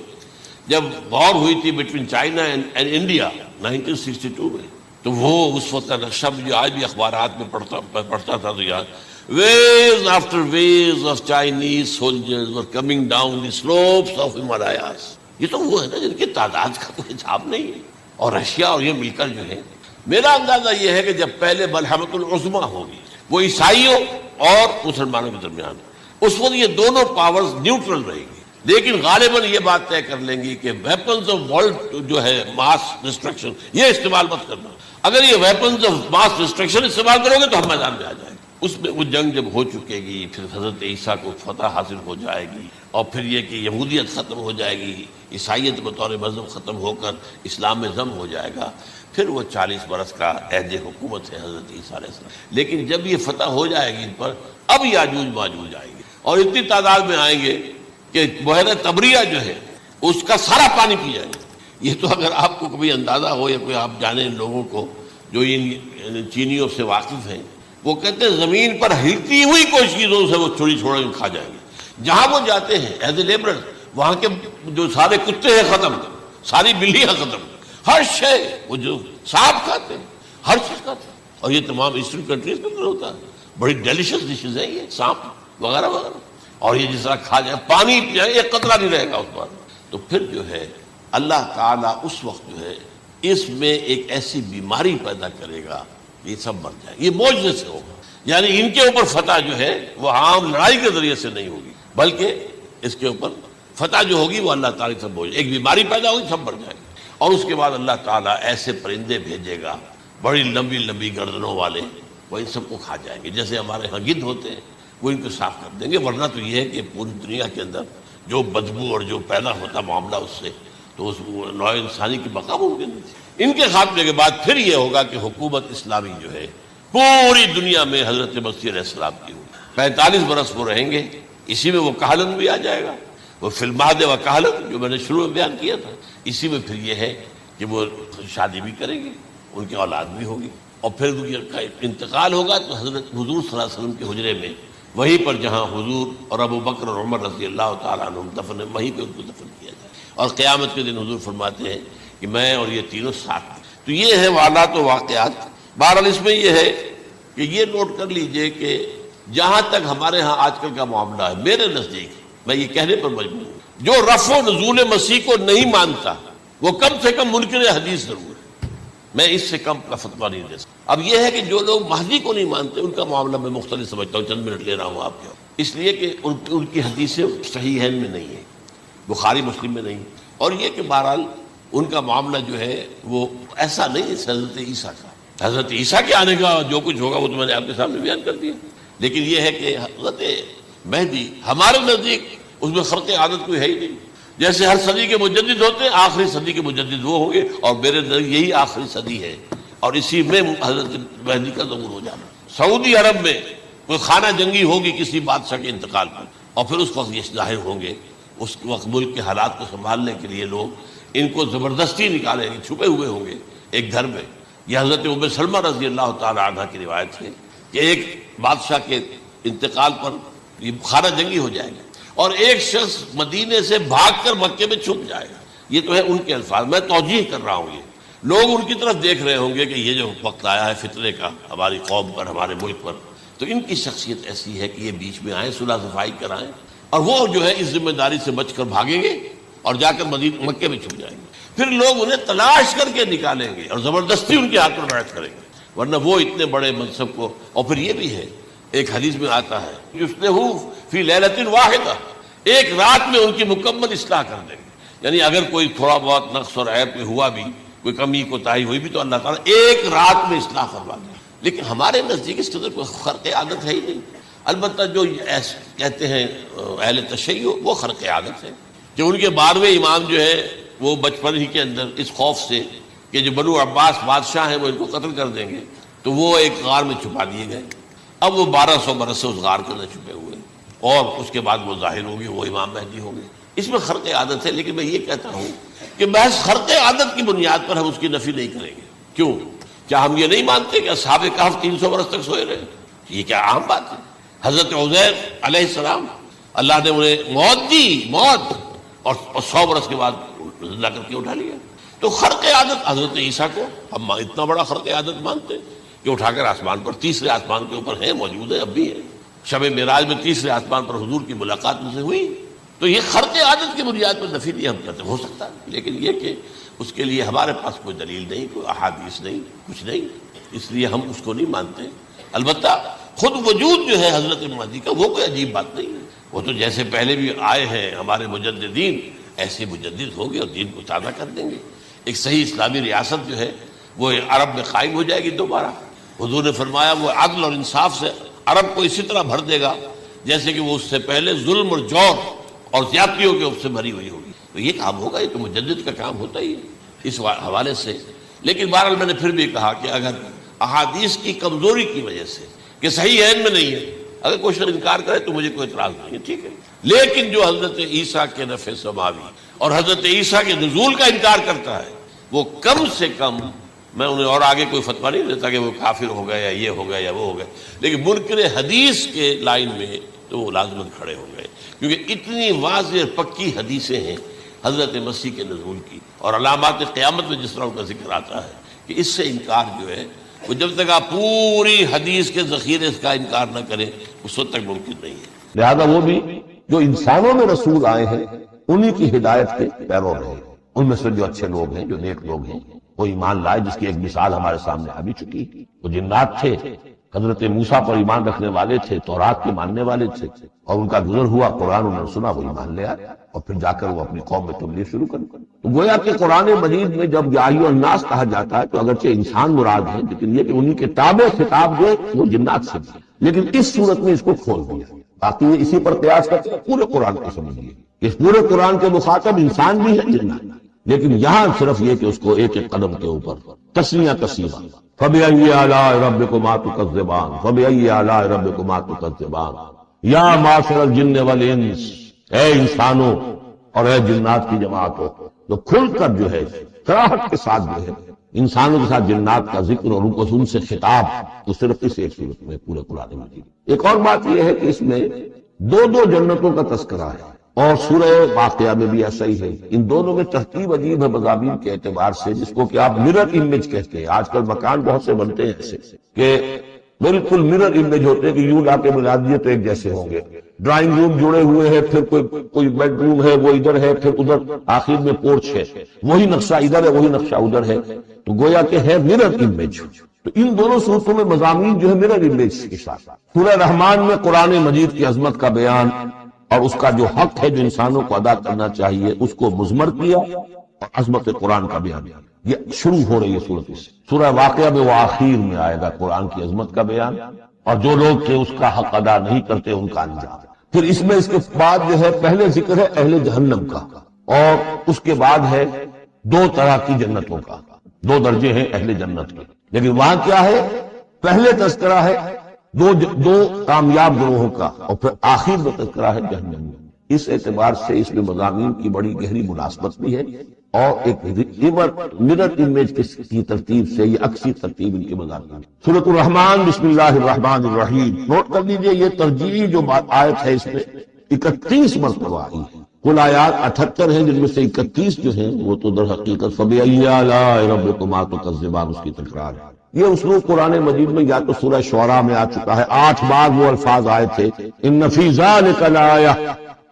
جب وار ہوئی تھی بٹوین چائنا اینڈ انڈیا 1962 میں، تو وہ اس وقت کا نقشہ جو آج بھی اخبارات میں پڑھتا تھا تو یاد waves after waves of Chinese soldiers were coming down the slopes of Himalayas. یہ تو وہ ہے نا جن کی تعداد کا کوئی حساب نہیں ہے. اور رشیا اور یہ مل کر جو ہے، میرا اندازہ یہ ہے کہ جب پہلے ملحمۃ العظمیٰ ہوگی وہ عیسائیوں اور مسلمانوں کے درمیان، اس وقت یہ دونوں پاورز نیوٹرل رہیں گی. لیکن غالباً یہ بات طے کر لیں گی کہ ویپنز آف ورلڈ جو ہے ماس ڈسٹرکشن، یہ استعمال مت کرنا. اگر یہ ویپنز آف ماس ڈسٹرکشن استعمال کرو گے تو ہم میدان میں آ جائیں گے. اس میں وہ جنگ جب ہو چکے گی، پھر حضرت عیسیٰ کو فتح حاصل ہو جائے گی، اور پھر یہ کہ یہودیت ختم ہو جائے گی، عیسائیت بطور مذہب ختم ہو کر اسلام میں ضم ہو جائے گا. پھر وہ 40 برس کا عہد حکومت ہے حضرت عیسیٰ علیہ السلام. لیکن جب یہ فتح ہو جائے گی ان پر، اب یاجوج ماجوج آئیں گے، اور اتنی تعداد میں آئیں گے کہ بحیرہ طبریہ جو ہے اس کا سارا پانی پی جائیں گے. یہ تو اگر آپ کو کبھی اندازہ ہو یا کوئی آپ جانے ان لوگوں کو جو ان چینیوں سے واقف ہیں، وہ کہتے ہیں زمین پر ہلتی ہوئی کوئی چیزوں سے وہ چھوڑی چھوڑ کے کھا جائیں گے. جہاں وہ جاتے ہیں ایز اے لیبرر، وہاں کے جو سارے کتے ہیں ختم، ساری بلیاں ختم، ہر شے، وہ جو سانپ کھاتے ہیں، ہر چیز کھاتے ہیں. اور یہ تمام ایسٹرن کنٹریز کے اندر ہوتا ہے. بڑی ڈیلیشس ڈشز ہیں یہ سانپ وغیرہ وغیرہ. اور یہ جس طرح کھا جائے، پانی پی جائے، ایک قطرہ نہیں رہے گا اس پر. تو پھر جو ہے اللہ تعالیٰ اس وقت جو ہے اس میں ایک ایسی بیماری پیدا کرے گا، یہ سب مر جائے. یہ معجزے سے ہوگا. یعنی ان کے اوپر فتح جو ہے وہ عام لڑائی کے ذریعے سے نہیں ہوگی، بلکہ اس کے اوپر فتح جو ہوگی وہ اللہ تعالیٰ سے بوجھ، ایک بیماری پیدا ہوگی، سب مر جائے گی. اور اس کے بعد اللہ تعالیٰ ایسے پرندے بھیجے گا بڑی لمبی لمبی گردنوں والے، وہ ان سب کو کھا جائیں گے. جیسے ہمارے ہاں گدھ ہوتے ہیں، وہ ان کو صاف کر دیں گے. ورنہ تو یہ ہے کہ پوری دنیا کے اندر جو بدبو اور جو پیدا ہوتا معاملہ اس سے، تو اس نوع انسانی کی بقا ممکن نہیں. ان کے خاتمے کے بعد پھر یہ ہوگا کہ حکومت اسلامی جو ہے پوری دنیا میں حضرت مسیح علیہ السلام کی ہوگی. 45 برس وہ رہیں گے، اسی میں وہ کہلن بھی آ جائے گا. وہ فی المہد و کہلت جو میں نے شروع میں بیان کیا تھا، اسی میں پھر یہ ہے کہ وہ شادی بھی کریں گے، ان کی اولاد بھی ہوگی، اور پھر ان کا انتقال ہوگا تو حضرت حضور صلی اللہ علیہ وسلم کے حجرے میں، وہیں پر جہاں حضور اور ابو بکر اور عمر رضی اللہ تعالیٰ عنہم دفن، وہیں پہ ان کو دفن کیا جائے، اور قیامت کے دن حضور فرماتے ہیں کہ میں اور یہ تینوں ساتھ۔ تو یہ ہے واقعات و واقعات۔ بہرحال اس میں یہ ہے کہ یہ نوٹ کر لیجئے کہ جہاں تک ہمارے ہاں آج کل کا معاملہ ہے، میرے نزدیک میں یہ کہنے پر مجبور ہوں، جو رفع و نزول مسیح کو نہیں مانتا وہ کم سے کم منکر حدیث ضرور ہے، میں اس سے کم کا فتویٰ نہیں دے سکتا۔ اب یہ ہے کہ جو لوگ مہدی کو نہیں مانتے ان کا معاملہ میں مختلف سمجھتا ہوں، چند منٹ لے رہا ہوں آپ کے، اس لیے کہ ان کی حدیثیں صحیحین میں نہیں ہیں، بخاری مسلم میں نہیں، اور یہ کہ بہرحال ان کا معاملہ جو ہے وہ ایسا نہیں ہے حضرت عیسیٰ کا۔ حضرت عیسیٰ کے آنے کا جو کچھ ہوگا وہ تو میں نے آپ کے سامنے بیان کر دیا، لیکن یہ ہے کہ حضرت مہدی ہمارے نزدیک اس میں خرق عادت کوئی ہے ہی نہیں، جیسے ہر صدی کے مجدد ہوتے ہیں، آخری صدی کے مجدد وہ ہوں گے، اور میرے نزدیک یہی آخری صدی ہے، اور اسی میں حضرت مہدی کا ظہور ہو جانا۔ سعودی عرب میں کوئی خانہ جنگی ہوگی کسی بادشاہ کے انتقال پر، اور پھر اس وقت یہ ظاہر ہوں گے، اس وقت ملک کے حالات کو سنبھالنے کے لیے لوگ ان کو زبردستی نکالیں گے، چھپے ہوئے ہوں گے ایک گھر میں۔ یہ حضرت ام سلمہ رضی اللہ تعالی عنہ کی روایت ہے کہ ایک بادشاہ کے انتقال پر یہ خانہ جنگی ہو جائے گا، اور ایک شخص مدینے سے بھاگ کر مکے میں چھپ جائے گا۔ یہ تو ہے ان کے الفاظ، میں توجیہ کر رہا ہوں، یہ لوگ ان کی طرف دیکھ رہے ہوں گے کہ یہ جو وقت آیا ہے فتنے کا ہماری قوم پر، ہمارے ملک پر، تو ان کی شخصیت ایسی ہے کہ یہ بیچ میں آئیں، صلح صفائی کرائیں، اور وہ جو ہے اس ذمہ داری سے بچ کر بھاگیں گے اور جا کر مکے میں چھپ جائیں گے، پھر لوگ انہیں تلاش کر کے نکالیں گے اور زبردستی ان کے ہاتھ پر بیعت کریں گے، ورنہ وہ اتنے بڑے منصب کو۔ اور پھر یہ بھی ہے، ایک حدیث میں آتا ہے یصلحو فی لیلۃ واحدہ، ایک رات میں ان کی مکمل اصلاح کر دیں گے، یعنی اگر کوئی تھوڑا بہت نقص اور عیب میں ہوا بھی، کوئی کمی کوتاہی ہوئی بھی، تو اللہ تعالیٰ ایک رات میں اصلاح کروا دیں۔ لیکن ہمارے نزدیک اس کے اندر کوئی خرق عادت ہے ہی نہیں، البتہ جو کہتے ہیں اہل تشیع وہ خرق عادت ہے کہ ان کے 12ویں امام جو ہے وہ بچپن ہی کے اندر اس خوف سے کہ جو بنو عباس بادشاہ ہیں وہ ان کو قتل کر دیں گے، تو وہ ایک غار میں چھپا دیے گئے، اب وہ 1200 برس سے اس غار کے اندر چھپے ہوئے، اور اس کے بعد وہ ظاہر ہوگی، وہ امام مہدی ہوں گے۔ اس میں خرق عادت ہے، لیکن میں یہ کہتا ہوں کہ محض خرق عادت کی بنیاد پر ہم اس کی نفی نہیں کریں گے۔ کیوں؟ کیا ہم یہ نہیں مانتے کہ اصحاب کہف 300 برس تک سوئے رہے؟ یہ کیا عام بات ہے؟ حضرت عزیر علیہ السلام اللہ نے انہیں موت دی، موت، اور 100 برس کے بعد زندہ کر کے اٹھا لیا۔ تو خرق عادت حضرت عیسیٰ کو ہم اتنا بڑا خرق عادت مانتے ہیں کہ اٹھا کر آسمان پر، تیسرے آسمان کے اوپر ہیں، موجود ہے، اب بھی ہے۔ شب معراج میں تیسرے آسمان پر حضور کی ملاقات ان سے ہوئی، تو یہ خرق عادت کی بنیاد پر نفی نہیں ہم کہتے، ہو سکتا ہے، لیکن یہ کہ اس کے لیے ہمارے پاس کوئی دلیل نہیں، کوئی احادیث نہیں، کچھ نہیں، اس لیے ہم اس کو نہیں مانتے۔ البتہ خود وجود جو ہے حضرت مہدی کا وہ کوئی عجیب بات نہیں ہے، وہ تو جیسے پہلے بھی آئے ہیں ہمارے مجددین، ایسے مجدد ہوں گے اور دین کو تازہ کر دیں گے۔ ایک صحیح اسلامی ریاست جو ہے وہ عرب میں قائم ہو جائے گی دوبارہ۔ حضور نے فرمایا وہ عدل اور انصاف سے عرب کو اسی طرح بھر دے گا جیسے کہ وہ اس سے پہلے ظلم اور جور اور زیادتیوں کے سے بھری ہوئی ہوگی۔ تو یہ کام ہوگا، یہ تو مجدد کا کام ہوتا ہی ہے اس حوالے سے۔ لیکن بہرحال میں نے پھر بھی کہا کہ اگر احادیث کی کمزوری کی وجہ سے کہ صحیح عین میں نہیں ہے، اگر کوئی شخص انکار کرے تو مجھے کوئی اعتراض نہیں ہے، ٹھیک ہے، لیکن جو حضرت عیسیٰ کے نفع سماوی اور حضرت عیسیٰ کے نزول کا انکار کرتا ہے وہ کم سے کم، میں انہیں اور آگے کوئی فتویٰ نہیں دیتا کہ وہ کافر ہو گئے یا یہ ہو گئے یا وہ ہو گئے، لیکن منکر حدیث کے لائن میں تو وہ لازماً کھڑے ہو گئے، کیونکہ اتنی واضح پکی حدیثیں ہیں حضرت مسیح کے نزول کی، اور علامات قیامت میں جس طرح ان کا ذکر آتا ہے کہ اس سے انکار جو ہے وہ جب تک آپ پوری حدیث کے ذخیرے کا انکار نہ کریں اس وقت تک ممکن نہیں ہے۔ لہذا وہ بھی جو انسانوں میں رسول آئے ہیں انہی کی ہدایت کے پیرو رہے، ان میں سے جو اچھے لوگ ہیں، جو نیک لوگ ہیں، وہ ایمان لائے، جس کی ایک مثال ہمارے سامنے آ بھی چکی۔ وہ جنات تھے، حضرت موسیٰ پر ایمان رکھنے والے تھے، تورات کے ماننے والے تھے، اور ان کا گزر ہوا، قرآن انہوں نے سنا، وہ ایمان لے آئے، اور پھر جا کر وہ اپنی قوم میں تبلیغ شروع کر۔ تو گویا کہ قرآن مجید میں جب یا ایھا الناس کہا جاتا ہے تو اگرچہ انسان مراد ہے، لیکن یہ کہ انہی کے تابع خطاب جو ہے وہ جنات سے بھی، لیکن اس صورت میں اس کو کھول دیا۔ باقی یہ اسی پر قیاس کرتے ہیں، پورے قرآن کو سمجھیے، اس پورے قرآن کے مخاطب انسان بھی ہے، جنات، لیکن یہاں صرف یہ کہ اس کو ایک ایک قدم کے اوپر تسنیہ کثیرہ، فَبِأَيِّ آلَاءِ رَبِّكُمَا تُكَذِّبَانِ فَبِأَيِّ آلَاءِ رَبِّكُمَا تُكَذِّبَانِ یا معاشر الجن والانس اے انسانوں اور اے جنات کی جماعتوں، جو کھل کر جو ہے صراحت کے ساتھ جو ہے انسانوں کے ساتھ جنات کا ذکر اور ان سے خطاب، تو صرف اس ایک صورت میں پورے قرآن مجید۔ ایک اور بات یہ ہے کہ اس میں دو جنتوں کا تذکرہ ہے، اور سورہ واقعہ میں بھی ایسا ہی ہے۔ ان دونوں میں ترتیب عجیب ہے مضامین کے اعتبار سے، جس کو کہ آپ مرر امیج کہتے ہیں۔ آج کل مکان بہت سے بنتے ہیں ایسے کہ بالکل مرر امیج ہوتے ہیں کہ یوں لا کے ملا دیے تو ایک جیسے ہوں گے۔ ڈرائنگ روم جڑے ہوئے ہیں، پھر کوئی بیڈ روم ہے وہ ادھر ہے، پھر ادھر آخر میں پورچ ہے، وہی نقشہ ادھر ہے وہی نقشہ ادھر ہے، تو گویا کہ ہے مرر امیج۔ تو ان دونوں صورتوں میں مضامین جو ہے مرر امیج کے ساتھ۔ سورہ رحمان میں قرآن مجید کی عظمت کا بیان اور اس کا جو حق ہے جو انسانوں کو ادا کرنا چاہیے اس کو مضمر کیا، اور عظمت قرآن کا بیان۔ یہ شروع ہو رہی ہے صورت سے۔ سورہ واقعہ میں وہ آخر میں آئے گا قرآن کی عظمت کا بیان، اور جو لوگ کہ اس کا حق ادا نہیں کرتے ان کا انجام۔ پھر اس میں اس کے بعد جو ہے پہلے ذکر ہے اہل جہنم کا، اور اس کے بعد ہے دو طرح کی جنتوں کا، دو درجے ہیں اہل جنت کے۔ لیکن وہاں کیا ہے؟ پہلے تذکرہ ہے دو کامیاب گروہوں کا، اور پھر آخر میں تذکرہ ہے جہنم میں۔ اس اعتبار سے اس میں مضامین کی بڑی گہری مناسبت بھی ہے، اور ایک مرر امیج کی ترتیب سے یہ عکسی ترتیب ان کے مضامین۔ سورۃ الرحمن، بسم اللہ الرحمن الرحیم۔ نوٹ کر لیجئے یہ ترجیحی جو آیت ہے اس میں 31 مرتبہ آئی ہے۔ کل آیات 78 ہیں، جن میں سے 31 جو ہیں وہ تو در حقیقت فَبِأَيِّ آلَاءِ رَبِّكُمَا تُكَذِّبَانِ اس کی تکرار ہے۔ یہ اسلوب قرآن مجید میں یا تو سورہ شعراء میں آ چکا ہے، 8 بار وہ الفاظ آئے تھے، ان فی ذلک لآیہ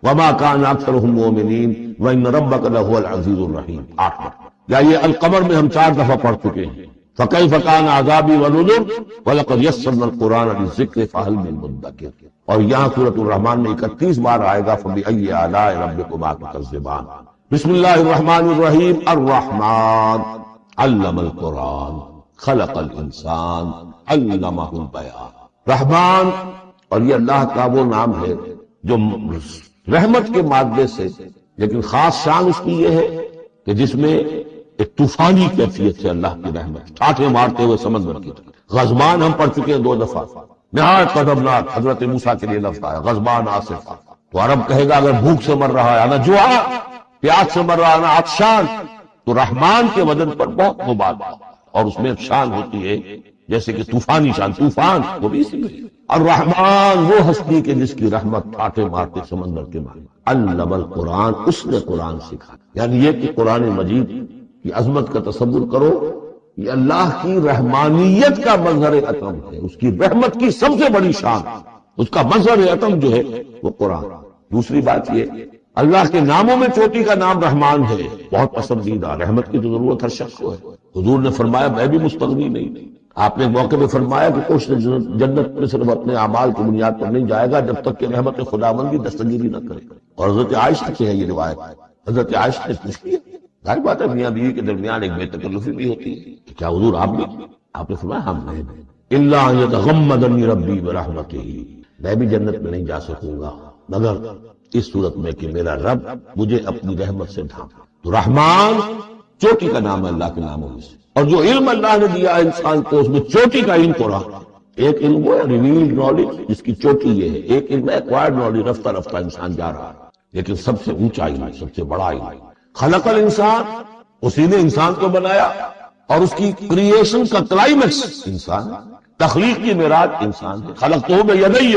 وما کان اکثرهم مؤمنین وان ربک لہو العزیز الرحیم، 8 بار۔ یا یہ القمر میں ہم 4 دفعہ پڑھ چکے ہیں، فکیف کان عذابی ونذر ولقد یسرنا القرآن للذکر فہل من مدکر۔ اور یہاں سورۃ الرحمن میں 31 بار آئے گا فبأی آلاء ربکما تکذبان۔ بسم اللہ الرحمن الرحیم۔ الرحمن علم القرآن خلق الانسان علمہ البیان۔ رحمان، اور یہ اللہ کا وہ نام ہے جو رحمت کے مادے سے، لیکن خاص شان اس کی یہ ہے کہ جس میں ایک طوفانی کیفیت ہے اللہ کی رحمت، ٹھاٹھے مارتے ہوئے سمندر کی طرح۔ غضبان ہم پڑھ چکے ہیں 2 دفعہ، نہایت غضبناک، حضرت موسیٰ کے لیے لفظ آیا غضبان آصفا۔ تو عرب کہے گا اگر بھوک سے مر رہا ہے، انا جوعا، پیاس سے مر رہا ہے، انا عطشان، تو رحمان کے وزن پر بہت مبالغہ، اور اس میں ایک شان ہوتی ہے جیسے کہ طوفانی شان، طوفان وہ بھی اسی میں۔ الرحمن وہ ہستی کے جس کی رحمت ٹھاٹھے مارتے سمندر کے مارے۔ علم القرآن، اس نے قرآن سکھا۔ یعنی یہ کہ قرآن مجید کی عظمت کا تصور کرو، یہ اللہ کی رحمانیت کا مظہر عطم ہے، اس کی رحمت کی سب سے بڑی شان، اس کا مظہر عطم جو ہے وہ قرآن۔ دوسری بات یہ، اللہ کے ناموں میں چوٹی کا نام رحمان ہے، بہت پسندیدہ، رحمت کی تو ضرورت ہر شخص کو ہے۔ حضور نے فرمایا میں بھی مستغنی نہیں۔ آپ نے ایک موقع میں فرمایا کہ کوئی جنت میں صرف اپنے اعمال کی بنیاد پر نہیں جائے گا جب تک کہ رحمت خداوندی دستگیری نہ کرے۔ اور حضرت عائشہ سے ہے یہ روایت، حضرت عائشہ نے پوچھ لیا، ظاہر بات ہے میاں بیوی کے درمیان ایک بے تکلفی بھی ہوتی ہے کہ کیا حضور آپ بھی؟ آپ نے فرمایا ہم نہیں، الا ان یتغمدنی ربی برحمتہ، میں بھی جنت میں نہیں جا سکوں گا مگر اس صورت میں کہ میرا رب مجھے اپنی رحمت سے ڈھانپے۔ تو رحمان چوٹی کا نام ہے اللہ کے ناموں میں سے، اور جو علم اللہ نے دیا ہے انسان کو اس میں چوٹی کا علم قرآن۔ ایک علم وہ ہے ریویلڈ نالج جس کی چوٹی یہ ہے، ایک علم ایکوائرڈ نالج، رفتہ رفتہ انسان جا رہا ہے، لیکن سب سے اونچا علم، سب سے بڑا علم۔ خلق الانسان، اسی نے انسان کو بنایا، اور اس کی کریشن کا کلائمیکس انسان، تخلیق کی معراج انسان ہے۔ خلقتہ بیدی،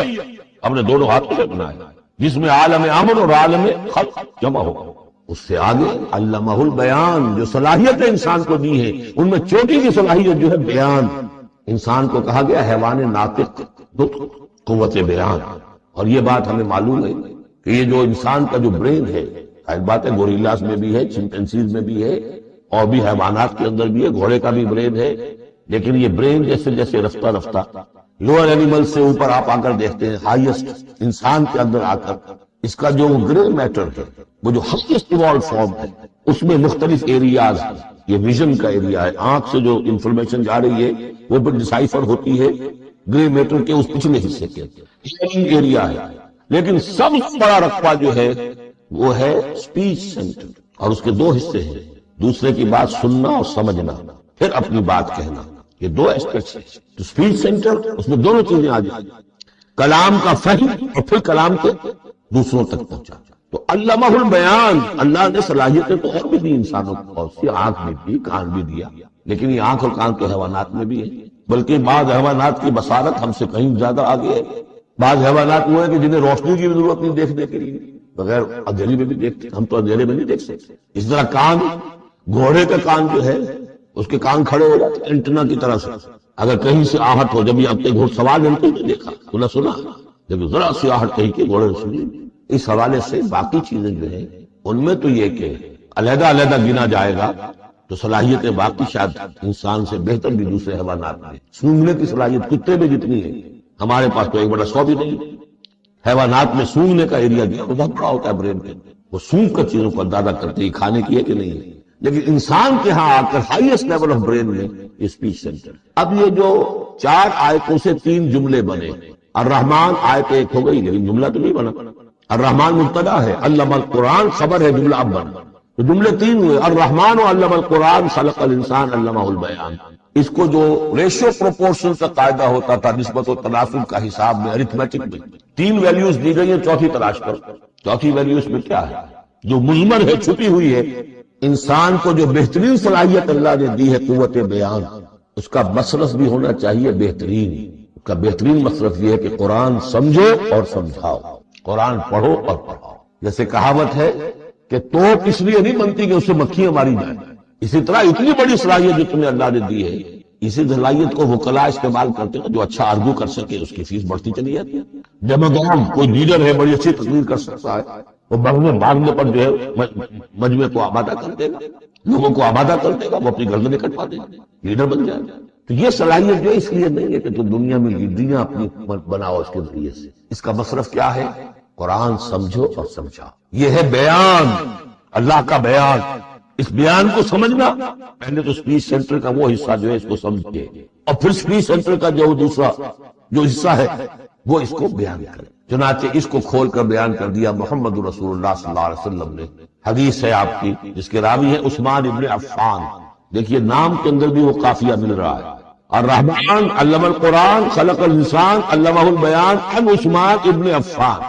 ہم نے دونوں ہاتھوں سے بنایا، جس میں عالم امر اور عالم خلق جمع ہو۔ اس سے آگے علمہ البیان، جو صلاحیت انسان کو دی ہے ان میں چوٹی کی صلاحیت جو ہے بیان۔ انسان کو کہا گیا حیوان ناطق، قوت بیان۔ اور یہ بات ہمیں معلوم ہے کہ یہ جو انسان کا جو برین ہے، ایک بات ہے گوریلاز میں بھی ہے، چمپینزیز میں بھی ہے، اور بھی حیوانات کے اندر بھی ہے، گھوڑے کا بھی برین ہے، لیکن یہ برین جیسے جیسے رفتہ رفتہ لوور اینیمل سے اوپر آپ آ کر دیکھتے ہیں، ہائیسٹ انسان کے اندر آ کر اس کا جو گرے میٹر ہے، وہ جو ہائیسٹ ایوالوڈ فارم ہے، اس میں مختلف ایریاز، یہ ویژن کا ایریا ہے، آنکھ سے جو انفارمیشن جا رہی ہے وہ پھر ڈسائفر ہوتی ہے گرے میٹر کے اس پچھلے حصے کے ایریا ہے۔ لیکن سب سے بڑا رقبہ جو ہے وہ ہے اسپیچ سینٹر، اور اس کے 2 حصے ہیں، دوسرے کی بات سننا اور سمجھنا، پھر اپنی بات کہنا، یہ 2 ایسپیکٹس ہیں۔ تو اسپیچ سینٹر، اس میں دونوں چیزیں آ جائیں، کلام کا فہم اور پھر کلام کے دوسروں تک پہنچا۔ تو علمہ البیان، اللہ نے صلاحیتیں تو اور بھی دی انسانوں کو، بہت سی، آنکھ بھی دی، کان بھی دیا، لیکن یہ آنکھ اور کان تو حیوانات میں بھی ہے، بلکہ بعض حیوانات کی بصارت ہم سے کہیں زیادہ آگے ہے۔ بعض حیوانات وہ ہیں کہ جنہیں روشنی کی بھی ضرورت نہیں دیکھنے کے لیے، بغیر اندھیرے میں بھی دیکھتے، ہم تو اندھیرے میں نہیں دیکھ سکتے۔ اس طرح کان، گھوڑے کا کان جو ہے اس کے کان کھڑے ہو جاتے ہیں اینٹنا کی طرح سے، اگر کہیں سے آہٹ ہو، جب یہ اپنے گھوڑ سوار نے دیکھا تو نہ سنا، جب ذرا سی آہٹ کہیں کی گھوڑے نے سنی۔ اس حوالے سے باقی چیزیں جو ہیں ان میں تو یہ کہ علیحدہ علیحدہ گنا جائے گا تو صلاحیتیں باقی شاید انسان سے بہتر بھی دوسرے حیوانات میں، سونگنے کی صلاحیت کتے میں جتنی ہے ہمارے پاس تو 1/100 بھی نہیں۔ حیوانات میں سونگنے کا ایریا جو ہے بہت بڑا ہوتا ہے برین کے، وہ سونگ کر چیزوں کو اندازہ کرتے ہیں کھانے کی ہے کہ نہیں ہے، لیکن انسان کے ہاں آ کر ہائیسٹ لیول آف برین میں اسپیچ سینٹر۔ اب یہ جو 4 آیتوں سے 3 جملے بنے، الرحمن آیت 1 ہو گئی لیکن جملہ تو نہیں بنا، الرحمن مبتدا ہے، علم القرآن خبر ہے، جملہ اب بنا، تو جملے 3 ہوئے، الرحمن و علم القرآن خلق الانسان علمہ البیان۔ اس کو جو ریشو پروپورشن کا قاعدہ ہوتا تھا نسبت و تناسب کا حساب میں، ارتھمیٹک میں 3 ویلیوز دی گئی ہیں، چوتھی تلاش کرو۔ چوتھی ویلیو اس میں کیا ہے جو مضمر ہے، چھپی ہوئی ہے؟ انسان کو جو بہترین صلاحیت اللہ نے دی ہے قوت بیان، اس کا مصرف بھی ہونا چاہیے بہترین۔ اس کا بہترین مصرف یہ ہے کہ قرآن سمجھو اور سمجھاؤ، قرآن پڑھو اور پڑھاؤ۔ جیسے کہاوت ہے کہ توپ اس لیے نہیں بنتی کہ اس سے مکھیاں ماری جائیں، اسی طرح اتنی بڑی صلاحیت جو تمہیں اللہ نے دی ہے، اسی صلاحیت کو وکلاء استعمال کرتے ہیں، جو اچھا آرگو کر سکے اس کی فیس بڑھتی چلی جاتی ہے۔ ڈیموگرام کوئی لیڈر ہے بڑی اچھی تقریر کر سکتا ہے، وہ بھاگنے پر جو ہے مجمع کو آبادہ کر دے گا، لوگوں کو آبادہ کر دے گا، وہ اپنی گردنیں کٹوا دے گا، لیڈر بن جائے گا۔ تو یہ صلاحیت جو اس لیے نہیں ہے کہ تم دنیا میں لیڈریاں اپنی بناؤ اس کے ذریعے سے، اس کا مصرف کیا ہے؟ قرآن سمجھو اور سمجھاؤ۔ یہ ہے بیان، اللہ کا بیان۔ اس بیان کو سمجھنا، پہلے تو اسپیچ سینٹر کا وہ حصہ جو ہے اس کو سمجھے، اور پھر اسپیچ سینٹر کا جو دوسرا جو حصہ ہے وہ اس کو بیان کرے۔ چنانچہ اس کو کھول کر بیان کر دیا محمد رسول اللہ صلی اللہ علیہ وسلم نے۔ حدیث ہے آپ کی جس کے راوی ہے عثمان ابن عفان، دیکھیے نام کے اندر بھی وہ قافیہ مل رہا ہے، الرحمن علم القرآن خلق الانسان علمہ البیان عن عثمان ابن عفان۔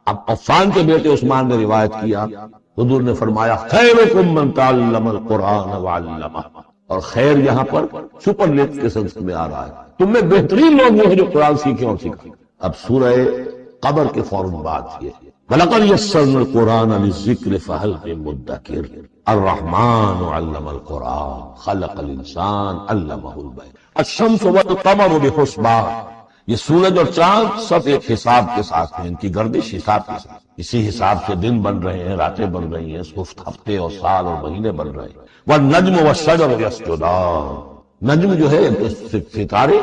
اب عفان کے بیٹے عثمان نے روایت کیا، حضور نے فرمایا خیرکم من تعلم القرآن وعلمہ، اور خیر یہاں پر سپرلیٹ کے سنس میں آ رہا ہے، تم میں بہترین لوگ وہ ہیں جو قرآن سیکھیں اور سکھائیں۔ اب سورہ قبر کے فوراً بعد یہ وَلَقَدْ يَسَّرْنَا الْقُرْآنَ لِلذِّكْرِ فَهَلْ مِن مُدَّكِرٍ الرحمن علم القرآن خلق الانسان علمہ البیان۔ الشمس والقمر بحسبان، یہ سورج اور چاند سب ایک حساب کے ساتھ ہیں، ان کی گردش حساب کے ساتھ، اسی حساب سے دن بن رہے ہیں، راتیں بن رہی ہیں، ہفتے اور سال اور مہینے بن رہے ہیں۔ والنجم والشجر یسجدان، نجم جو ہے ستارے،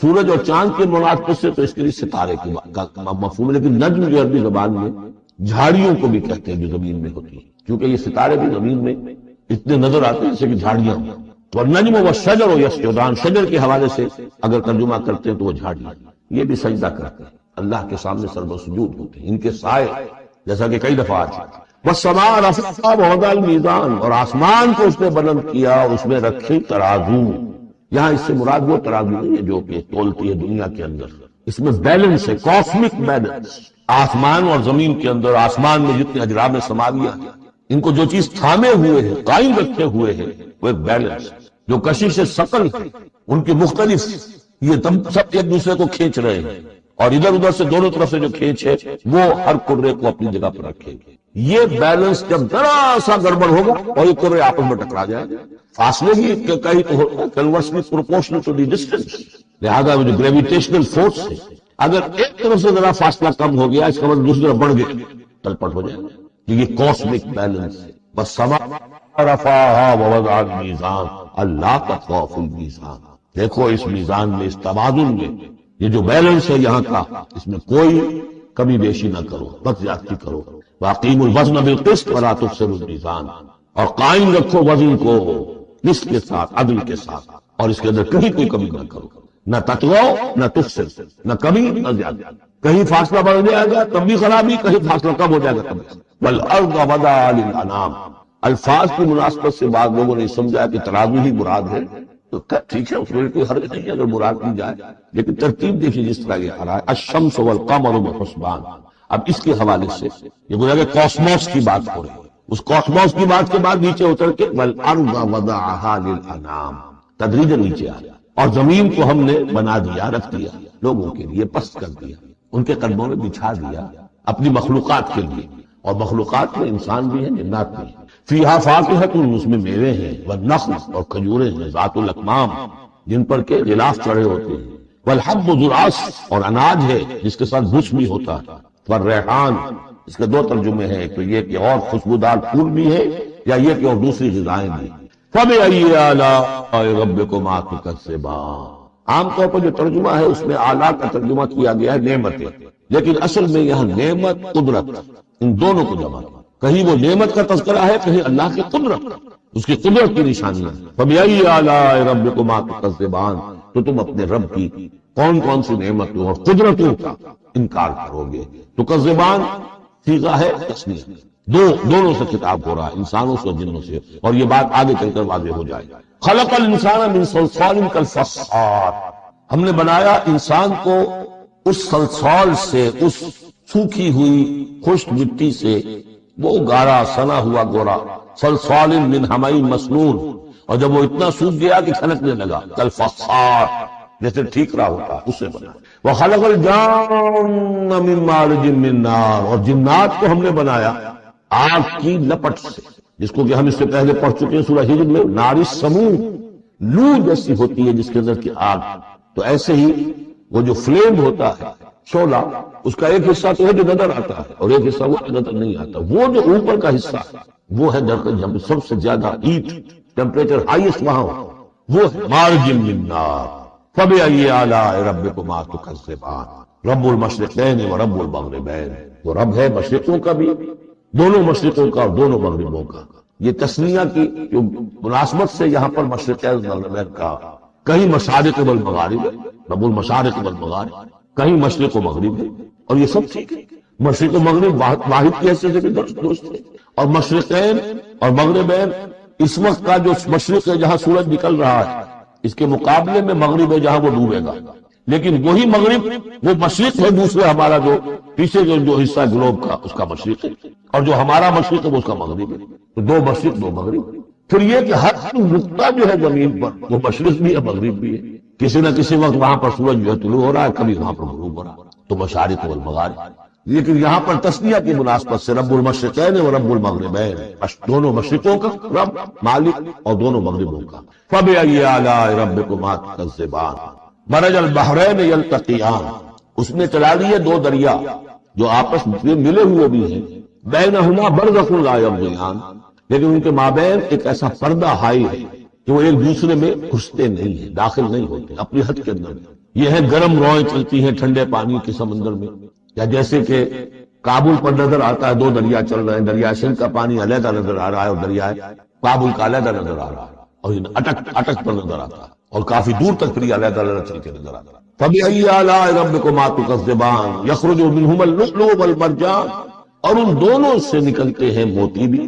سورج اور چاند کے مناسبت سے تو اس کے لیے ستارے کی مفہوم ہے، لیکن نجم جو عربی زبان میں جھاڑیوں کو بھی کہتے ہیں جو زمین میں ہوتی ہیں، کیونکہ یہ ستارے بھی زمین میں اتنے نظر آتے ہیں جیسے کہ جھاڑیاں ہوں۔ والنجم والشجر یسجدان، شجر کے حوالے سے اگر ترجمہ کرتے ہیں تو وہ جھاڑیاں، یہ بھی سجدہ کرتے ہیں، اللہ کے سامنے سر سجود ہوتے ہیں، ان کے سائے جیسا کہ کئی دفعہ آج والسماء رفعها ووضع الميزان، اور آسمان کو اس نے بلند کیا، اس میں رکھے ترازو۔ یہاں اس سے مراد وہ ترازو نہیں ہے جو کہ تولتی ہے دنیا کے اندر، اس میں بیلنس ہے، کاسمک بیلنس۔ آسمان اور زمین کے اندر، آسمان میں جتنے اجرام سماویہ ہیں، ان کو جو چیز تھامے ہوئے ہیں، قائم رکھے ہوئے ہیں، وہ ایک بیلنس۔ جو کشش ثقل ہے ان کی مختلف، یہ سب ایک دوسرے کو کھینچ رہے ہیں، اور ادھر ادھر سے دونوں طرف سے جو کھینچ ہے وہ ہر کرے کو اپنی جگہ پر رکھے گے۔ یہ بیلنس جب ذرا سا گڑبڑ ہوگا اور یہ کرے آپس میں ٹکرا جائے گا، فاصلے ہی کہیں تو ہوتا ہے conversely proportional to the distance, لہذا وہ جو گریویٹیشنل فورس ہے، اگر ایک طرف سے ذرا فاصلہ کم ہو گیا اس کا مطلب دوسری طرف بڑھ گیا، تلپٹ ہو جائے گا۔ یہ کاسمک بیلنس ہے۔ والسماء رفعها ووضع الميزان اللہ تطغوا فی المیزان، دیکھو اس میزان میں، اس توازن میں، یہ جو بیلنس ہے یہاں کا، اس میں کوئی کمی بیشی نہ کرو، بد زیادتی کرو۔ واقیموا الوزن بالقسط ولا تخسروا المیزان، اور قائم رکھو وزن کو قسط کے ساتھ، عدل کے ساتھ، اور اس کے اندر کہیں کوئی کمی نہ کرو، نہ تطغوا نہ تخسر، نہ کمی نہ زیادہ، کہیں فاصلہ بڑھ جائے گا تب بھی خرابی، کہیں فاصلہ کم ہو جائے گا تب بھی۔ والارض وضعها للانام، الفاظ کی مناسبت سے بعض لوگوں نے سمجھا کہ ترازو ہی مراد ہے، تو ٹھیک ہے، اس میں کوئی حرج نہیں ہے اگر مراد کی جائے، لیکن ترتیب دیکھیے جس طرح یہ آ رہا ہے، الشمس والقمر بحسبان، اب اس کے حوالے سے یہ گویا کہ کاسموس کی بات ہو رہی ہے. اس کاسموس کی بات کے بعد نیچے اتر کے وَالْأَرْضَ وَضَعَهَا لِلْأَنَامِ تدریجاً نیچے آیا اور زمین کو ہم نے بنا دیا، رکھ دیا لوگوں کے لیے، پست کر دیا، ان کے قدموں میں بچھا دیا اپنی مخلوقات کے لیے. اور مخلوقات میں انسان بھی ہیں، جنات بھی ہیں. فیہا فاکہۃ اس میں میوے ہیں، والنخل اور کھجوریں ہیں، ذات الاکمام جن پر کے غلاف چڑھے ہوتے ہیں، والحب ذو العصف اور اناج ہے جس کے ساتھ بھس بھی ہوتا ہے، والریحان اس کے دو ترجمے ہیں، ایک تو یہ کہ اور خوشبودار پھول بھی ہے، یا یہ کہ اور دوسری غذائیں بھی. فَبِأَيِّ آلَاءِ رَبِّكُمَا تُكَذِّبَانِ عام طور پر جو ترجمہ ہے اس میں آلہ کا ترجمہ کیا گیا ہے نعمتیں، لیکن اصل میں یہاں نعمت قدرت ان دونوں کو جمع، کہیں وہ نعمت کا تذکرہ ہے، کہیں اللہ کی قدرت، اس کی قدرت کی نشانیاں. فَبِأَيِّ آلَاءِ رَبِّكُمَا تُكَذِّبَانِ تو تم اپنے رب کی کون کون سی نعمتوں اور قدرتوں کا انکار کرو گے. تکذبان صیغہ ہے تثنیہ، دونوں سے خطاب ہو رہا ہے، انسانوں سے اور جنوں سے، اور یہ بات آگے چل کر واضح ہو جائے گا. خلق الانسان من صلصال کالفخار ہم نے بنایا انسان کو اس صلصال سے، اس سوکھی ہوئی خشک مٹی سے، وہ گارا سنا ہوا گورا، صلصال من حمئی مسنون، اور جب وہ اتنا سوکھ گیا کہ کھنکنے لگا، کالفخار جیسے ٹھیک رہا ہوتا اس سے بنا. وخلق الجان من مارج من نار اور جنات کو ہم نے بنایا آگ کی لپٹ سے، جس کو کہ ہم اس سے پہلے پڑھ چکے ہیں سورہ ہجر میں، نار السموم، لو جیسی ہوتی ہے جس کے اندر کی آگ. تو ایسے ہی وہ جو فلیم ہوتا ہے، شعلہ، اس کا ایک حصہ تو ہے جو نظر آتا ہے اور ایک حصہ وہ نظر نہیں آتا. وہ جو اوپر کا حصہ وہ ہے جب سب سے زیادہ ہیٹ ٹیمپریچر ہائیسٹ وہاں وہ ہے مارج من نار. فَبِأَيِّ آلَاءِ رَبِّكُمَا تُكَذِّبَانِ رب المشرقین و رب المغربین، وہ رب ہے مشرقوں کا بھی، دونوں مشرقوں کا اور دونوں مغربوں کا. یہ تسنیہ کی جو مناسبت سے یہاں پر مشرقین و مغربین کا، کہیں مشارق والمغارب ہے، رب المشارق والمغارب، کہیں مشرق و مغرب ہے، اور یہ سب ٹھیک ہے. مشرق و مغرب واحد کی حیثیت سے بھی درست ہے. اور مشرقین اور مغربین اس وقت کا جو مشرق ہے جہاں سورج نکل رہا ہے، اس کے مقابلے میں مغرب ہے جہاں وہ ڈوبے گا. لیکن وہی مغرب وہ مشرق ہے دوسرے ہمارا جو پیچھے جو حصہ گلوب کا اس کا مشرق ہے، اور جو ہمارا مشرق ہے وہ اس کا مغرب ہے. تو دو مشرق دو مغرب. پھر یہ کہ ہر نقطہ جو ہے زمین پر وہ مشرق بھی ہے مغرب بھی ہے. کسی نہ کسی وقت وہاں پر سورج جو ہے طلوع ہو رہا ہے، کبھی وہاں پر غروب ہو رہا ہے، تو مشارق والمغارب. لیکن یہاں پر تسنیہ کی مناسبت سے رب المشرقین و رب المغربین، دونوں مشرقوں کا رب مالک اور دونوں مغربوں کا. فَبِأَيِّ آلَاءِ رَبِّكُمَا تُكَذِّبَانِ مَرَجَ الْبَحْرَيْنِ يَلْتَقِيَانِ اس نے چلا دیے دو دریا جو آپس میں ملے ہوئے بھی ہیں، بَيْنَهُمَا بَرْزَخٌ لَا يَبْغِيَانِ لیکن ان کے مابین ایک ایسا پردہ حائل ہے کہ وہ ایک دوسرے میں گھستے نہیں ہیں، داخل نہیں ہوتے اپنی حد کے اندر. یہ ہے گرم روئیں چلتی ہیں ٹھنڈے پانی کے سمندر میں، یا جیسے کہ کابل پر نظر آتا ہے دو دریا چل رہے ہیں، دریا سندھ کا پانی علیحدہ نظر آ رہا ہے اور دریائے کابل کا علیحدہ نظر آ رہا ہے، اور اٹک پر نظر آتا ہے، اور کافی دور تک پھر یہ علیحدہ علیحدہ چل کے نظر آتا ہے. فَبِأَيِّ آلَاءِ رَبِّكُمَا تُكَذِّبَانِ يَخْرُجُ مِنْهُمَا اللُّؤْلُؤُ وَالْمَرْجَانُ اور ان دونوں سے نکلتے ہیں موتی بھی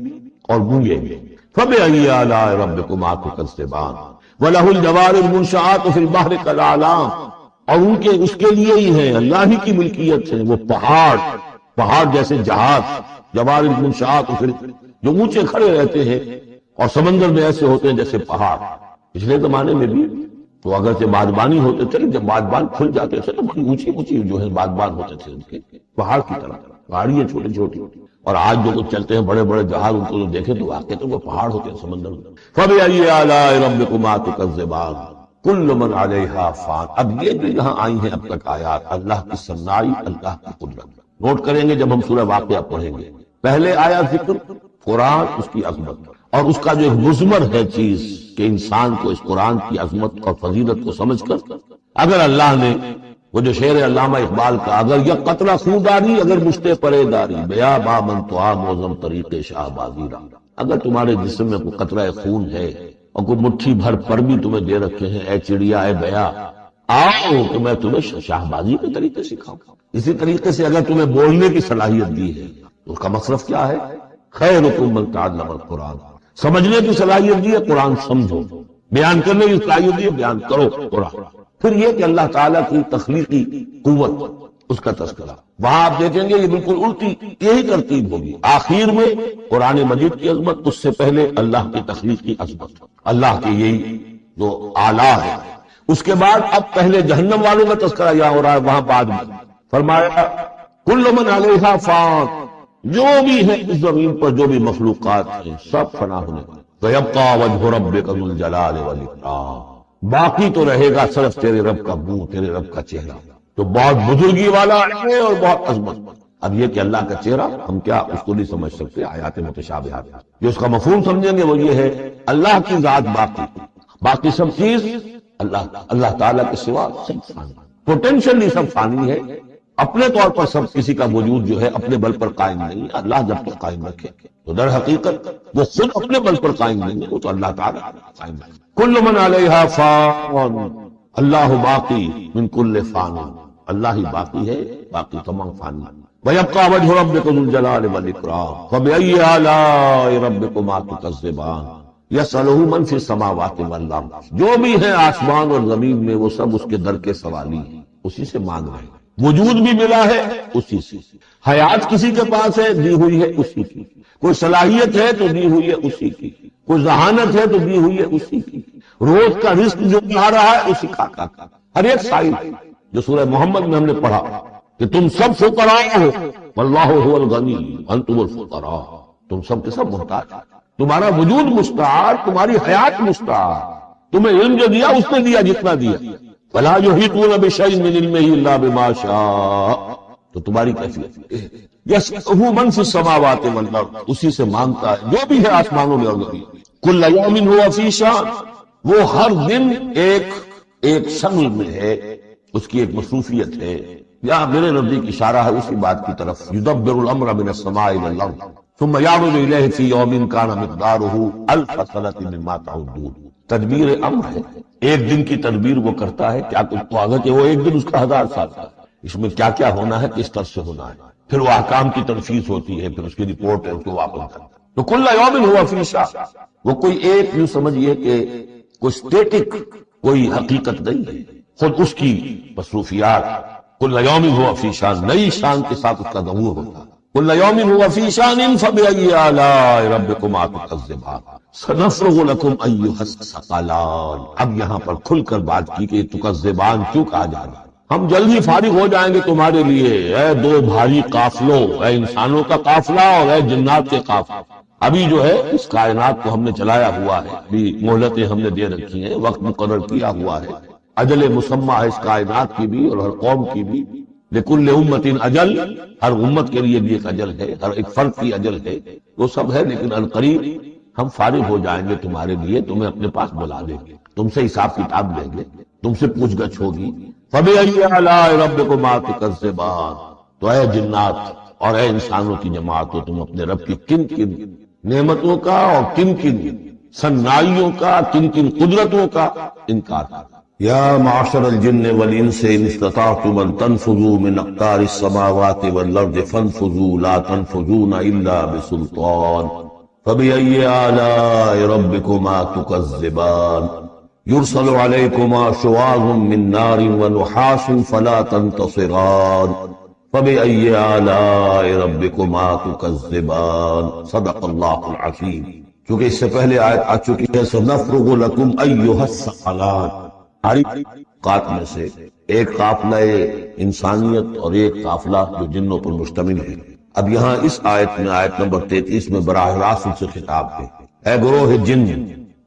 اور موئے بھی. فَبِأَيِّ آلَاءِ رَبِّكُمَا تُكَذِّبَانِ وَلَهُ الْجَوَارِ الْمُنشَآتُ فِي الْبَحْرِ كَالْأَعْلَامِ اور ان کے اس کے لیے ہی ہیں، اللہ ہی کی ملکیت ہے وہ پہاڑ جیسے جہاز، جوار المنشآت جو اونچے کھڑے رہتے ہیں اور سمندر میں ایسے ہوتے ہیں جیسے پہاڑ. پچھلے زمانے میں بھی تو اگرچہ بادبانی ہوتے تھے، جب بادبان کھل جاتے تھے تو بڑی اونچی جو ہے بادبان ہوتے تھے ان کے، پہاڑ کی طرح پہاڑیاں چھوٹی چھوٹی. اور آج جو کچھ چلتے ہیں بڑے بڑے جہاز، ان کو جو دیکھیں تو واقعی تو وہ پہاڑ ہوتے ہیں سمندر میں. فَبِأَيِّ آلَاءِ رَبِّكُمَا تُكَذِّبَانِ كُلُّ مَنْ عَلَيْهَا فَانٍ اب یہ جو یہاں آئی ہیں اب تک آیات اللہ کی صنائی، اللہ کی قدرت نوٹ کریں گے جب ہم سورہ واقعہ پڑھیں گے. پہلے آیا ذکر قرآن، اس کی عظمت اور اس کا جو ایک مضمر ہے چیز کہ انسان کو اس قرآن کی عظمت اور فضیلت کو سمجھ کر اگر اللہ نے وہ جو شعر علامہ اقبال کا، اگر یہ قطرہ خوداری اگر مجھتے پرے داری بیا با من تو آ موزم طریق شاہ بازی را اگر تمہارے جسم میں کوئی قطرہ خون ہے اور کوئی مٹھی بھر پر بھی تمہیں دے رکھے ہیں، اے چڑیا اے بیا آؤ کہ میں تمہیں شاہ بازی کے طریقے سکھاؤں. اسی طریقے سے اگر تمہیں بولنے کی صلاحیت دی ہے تو اس کا مصرف کیا ہے؟ خیرکم من تعلم القرآن سمجھنے کی صلاحیت دی ہے، قرآن سمجھو. بیان کرنے کی صلاحیت دی ہے، بیان کرو قرآن. پھر یہ کہ اللہ تعالیٰ کی تخلیقی قوت اس کا تذکرہ. وہاں آپ دیکھیں گے یہ بالکل الٹی یہی ترتیب ہوگی. آخر میں قرآن مجید کی عظمت، اس سے پہلے اللہ کی تخلیق کی عظمت، اللہ کی یہی جو اعلیٰ ہے. اس کے بعد اب پہلے جہنم والوں کا تذکرہ یہاں ہو رہا ہے، وہاں بعد میں فرمایا کل من علیہا فان، جو بھی ہے اس زمین پر جو بھی مخلوقات ہیں سب فنا ہونے والے. وَيَبْقَى وَجْهُ رَبِّكَ ذُو الْجَلَالِ وَالْإِكْرَامِ، باقی تو رہے گا صرف تیرے رب کا منہ، تیرے رب کا چہرہ تو بہت بزرگی والا ہے اور بہت عظمت. اب یہ کہ اللہ کا چہرہ ہم کیا اس کو نہیں سمجھ سکتے، آیات متشابہات. جو اس کا مفہوم سمجھیں گے وہ یہ ہے اللہ کی ذات باقی سب چیز اللہ تعالیٰ کے سوا سب فانی، پوٹینشلی سب فانی ہے. اپنے طور پر سب کسی کا وجود جو ہے اپنے بل پر قائم نہیں ہے. اللہ جب تک قائم رکھے تو در حقیقت وہ خود اپنے بل پر قائم نہیں ہے، وہ تو اللہ تعالیٰ قائم رکھے. کل من علیہا فان اللہ باقی من کل فان، اللہ ہی باقی ہے، باقی تمام فانی. وَيَبْقَى وَجْهُ رَبِّكَ ذُو الْجَلَالِ وَالْإِكْرَامِ فَبِأَيِّ آلَاءِ رَبِّكُمَا تُكَذِّبَانِ يَسْأَلُهُ مَنْ فِي السَّمَاوَاتِ وَالْأَرْضِ، جو بھی ہے آسمان اور زمین میں وہ سب اس کے در کے سوالی ہیں، اسی سے مانگ رہے ہیں. وجود بھی ملا ہے اسی سے، حیات کسی کے پاس ہے دی ہوئی ہے اسی کی، کوئی صلاحیت ہے تو دی ہوئی ہے اسی کی، کوئی ذہانت ہے تو دی ہوئی ہے اسی کی، روز کا رزق جو آ رہا ہے اسی کا. ہر ایک سائل جو سورہ محمد میں ہم نے پڑھا کہ تم سب فقراء ہو واللہ هو الغنی وانتم الفقراء، تم سب کے سب محتاج، تمہارا وجود مستعار، تمہاری حیات مستعار، تمہیں علم جو دیا اس نے دیا جتنا دیا. فلا یحیطون بشیء من علمہ الا بما شاء، تو تمہاری کیفیت یسألہ من فی السماوات والارض، اسی سے مانگتا ہے جو بھی ہے آسمانوں میں اور زمین. کل یوم هو فی شان، وہ ہر دن ایک شغل میں ہے، اس کی ایک مصروفیت ہے. یہاں میرے نزدیک اشارہ ہے اسی بات کی طرف، یدبر الامر من السماء الى الارض ثم يعرج الیہ فی یوم کان مقدارہ الف سنۃ مما تعدون. تدبیر امر ہے، ایک دن کی تدبیر وہ کرتا ہے. کیا تو آگے کہ وہ ایک دن اس کا 1000 سال کا، اس میں کیا کیا ہونا ہے، کس طرح سے ہونا ہے، پھر وہ احکام کی تنفیذ ہوتی ہے، پھر اس کی رپورٹ ہے، اس کو واپس کرتا ہے. تو کل یوم ہوا فی شان، وہ کوئی ایک یوں سمجھیے کہ کوئی اسٹیٹک کوئی حقیقت نہیں ہے، خود اس کی مصروفیات. کل یوم ہوا فی شان، نئی شان کے ساتھ اس کا ظہور ہوتا ہے. کل یوم ہوا فی شان فبأی آلاء ربکما تکذبان سنفرغ لکم ایھا الثقلان. اب یہاں پر کھل کر بات کی کہ تکذبان کیوں کہا جا رہا ہے. ہم جلدی فارغ ہو جائیں گے تمہارے لیے، اے دو بھاری قافلوں، اے انسانوں کا قافلہ اور اے جنات کے قافلہ. ابھی جو ہے اس کائنات کو ہم نے چلایا ہوا ہے، ابھی مہلتیں ہم نے دے رکھی ہیں، وقت مقرر کیا ہوا ہے، اجل مسمى ہے اس کائنات کی بھی اور ہر قوم کی بھی. لکل امت اجل، ہر امت کے لیے بھی ایک اجل ہے، ہر ایک فرد کی اجل ہے، وہ سب ہے. لیکن القریب ہم فارغ ہو جائیں گے تمہارے لیے، تمہیں اپنے پاس بلا دیں گے، تم سے حساب کتاب لیں گے، تم سے پوچھ گچھ ہوگی. فبأي آلاء ربكما تكذبان، تو اے جنات اور اے انسانوں کی جماعتوں، تم اپنے رب کی کن کن نعمتوں کا اور کن کن صنائیوں کا، کن کن قدرتوں کا انکار کرتے. یا معشر الجن والانس ان استطعتم ان تنفذوا من اقطار السماوات والارض فانفذوا لا تنفذون الا بسلطان فبأي آلاء ربكما تكذبان يرسل عليكما شواظ من نار ونحاس فلا تنتصران فبأي آلاء ربكما تكذبان. صدق اللہ العظیم. چونکہ اس سے پہلے آیت آ چکی ہے سنفرغ لکم ایھا الثقلان، قات میں سے ایک قافلہ انسانیت اور ایک قافلہ جو جنوں پر مشتمل ہے. اب یہاں اس آیت میں آیت نمبر 33 میں براہ راست ان سے خطاب ہے، اے گروہ جن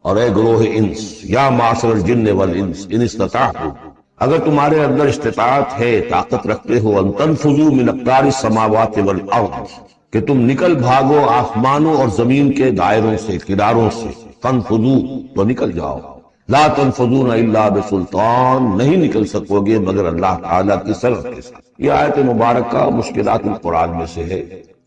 اور اے گروہ انس، یا معاشر الجن والانس ان استطعتم، اگر تمہارے اندر استطاعت ہے، طاقت رکھتے ہو، ان تنفذوا من اقطار السماوات والارض، کہ تم نکل بھاگو آسمانوں اور زمین کے دائروں سے، کناروں سے، تنفذوا تو نکل جاؤ، لا تنفذون الا بسلطان، نہیں نکل سکو گے مگر اللہ تعالیٰ کی سرحد کے ساتھ. یہ آیت مبارکہ مشکلات القرآن میں سے ہے،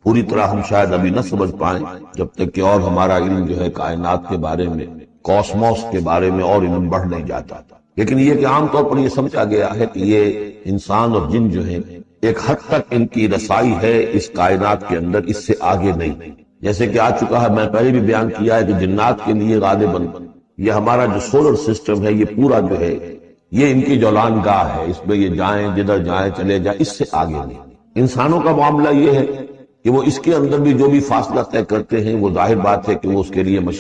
پوری طرح ہم شاید ابھی نہ سمجھ پائیں جب تک کہ اور ہمارا علم جو ہے کائنات کے بارے میں، کاسموس کے بارے میں اور علم بڑھ نہیں جاتا. لیکن یہ کہ عام طور پر یہ سمجھا گیا ہے کہ یہ انسان اور جن جو ہیں ایک حد تک ان کی رسائی ہے اس کائنات کے اندر، اس سے آگے نہیں. جیسے کہ آ چکا ہے، میں پہلے بھی بیان کیا ہے کہ جنات کے لیے غالباً یہ ہمارا جو سولر سسٹم ہے یہ پورا جو ہے یہ ان کی جولان گاہ ہے، اس میں یہ جائیں جدھر جائیں چلے جائیں، اس سے آگے نہیں۔ انسانوں کا معاملہ یہ ہے کہ وہ اس کے اندر بھی جو بھی فاصلہ طے کرتے ہیں وہ ظاہر بات ہے کہ وہ اس کے لیے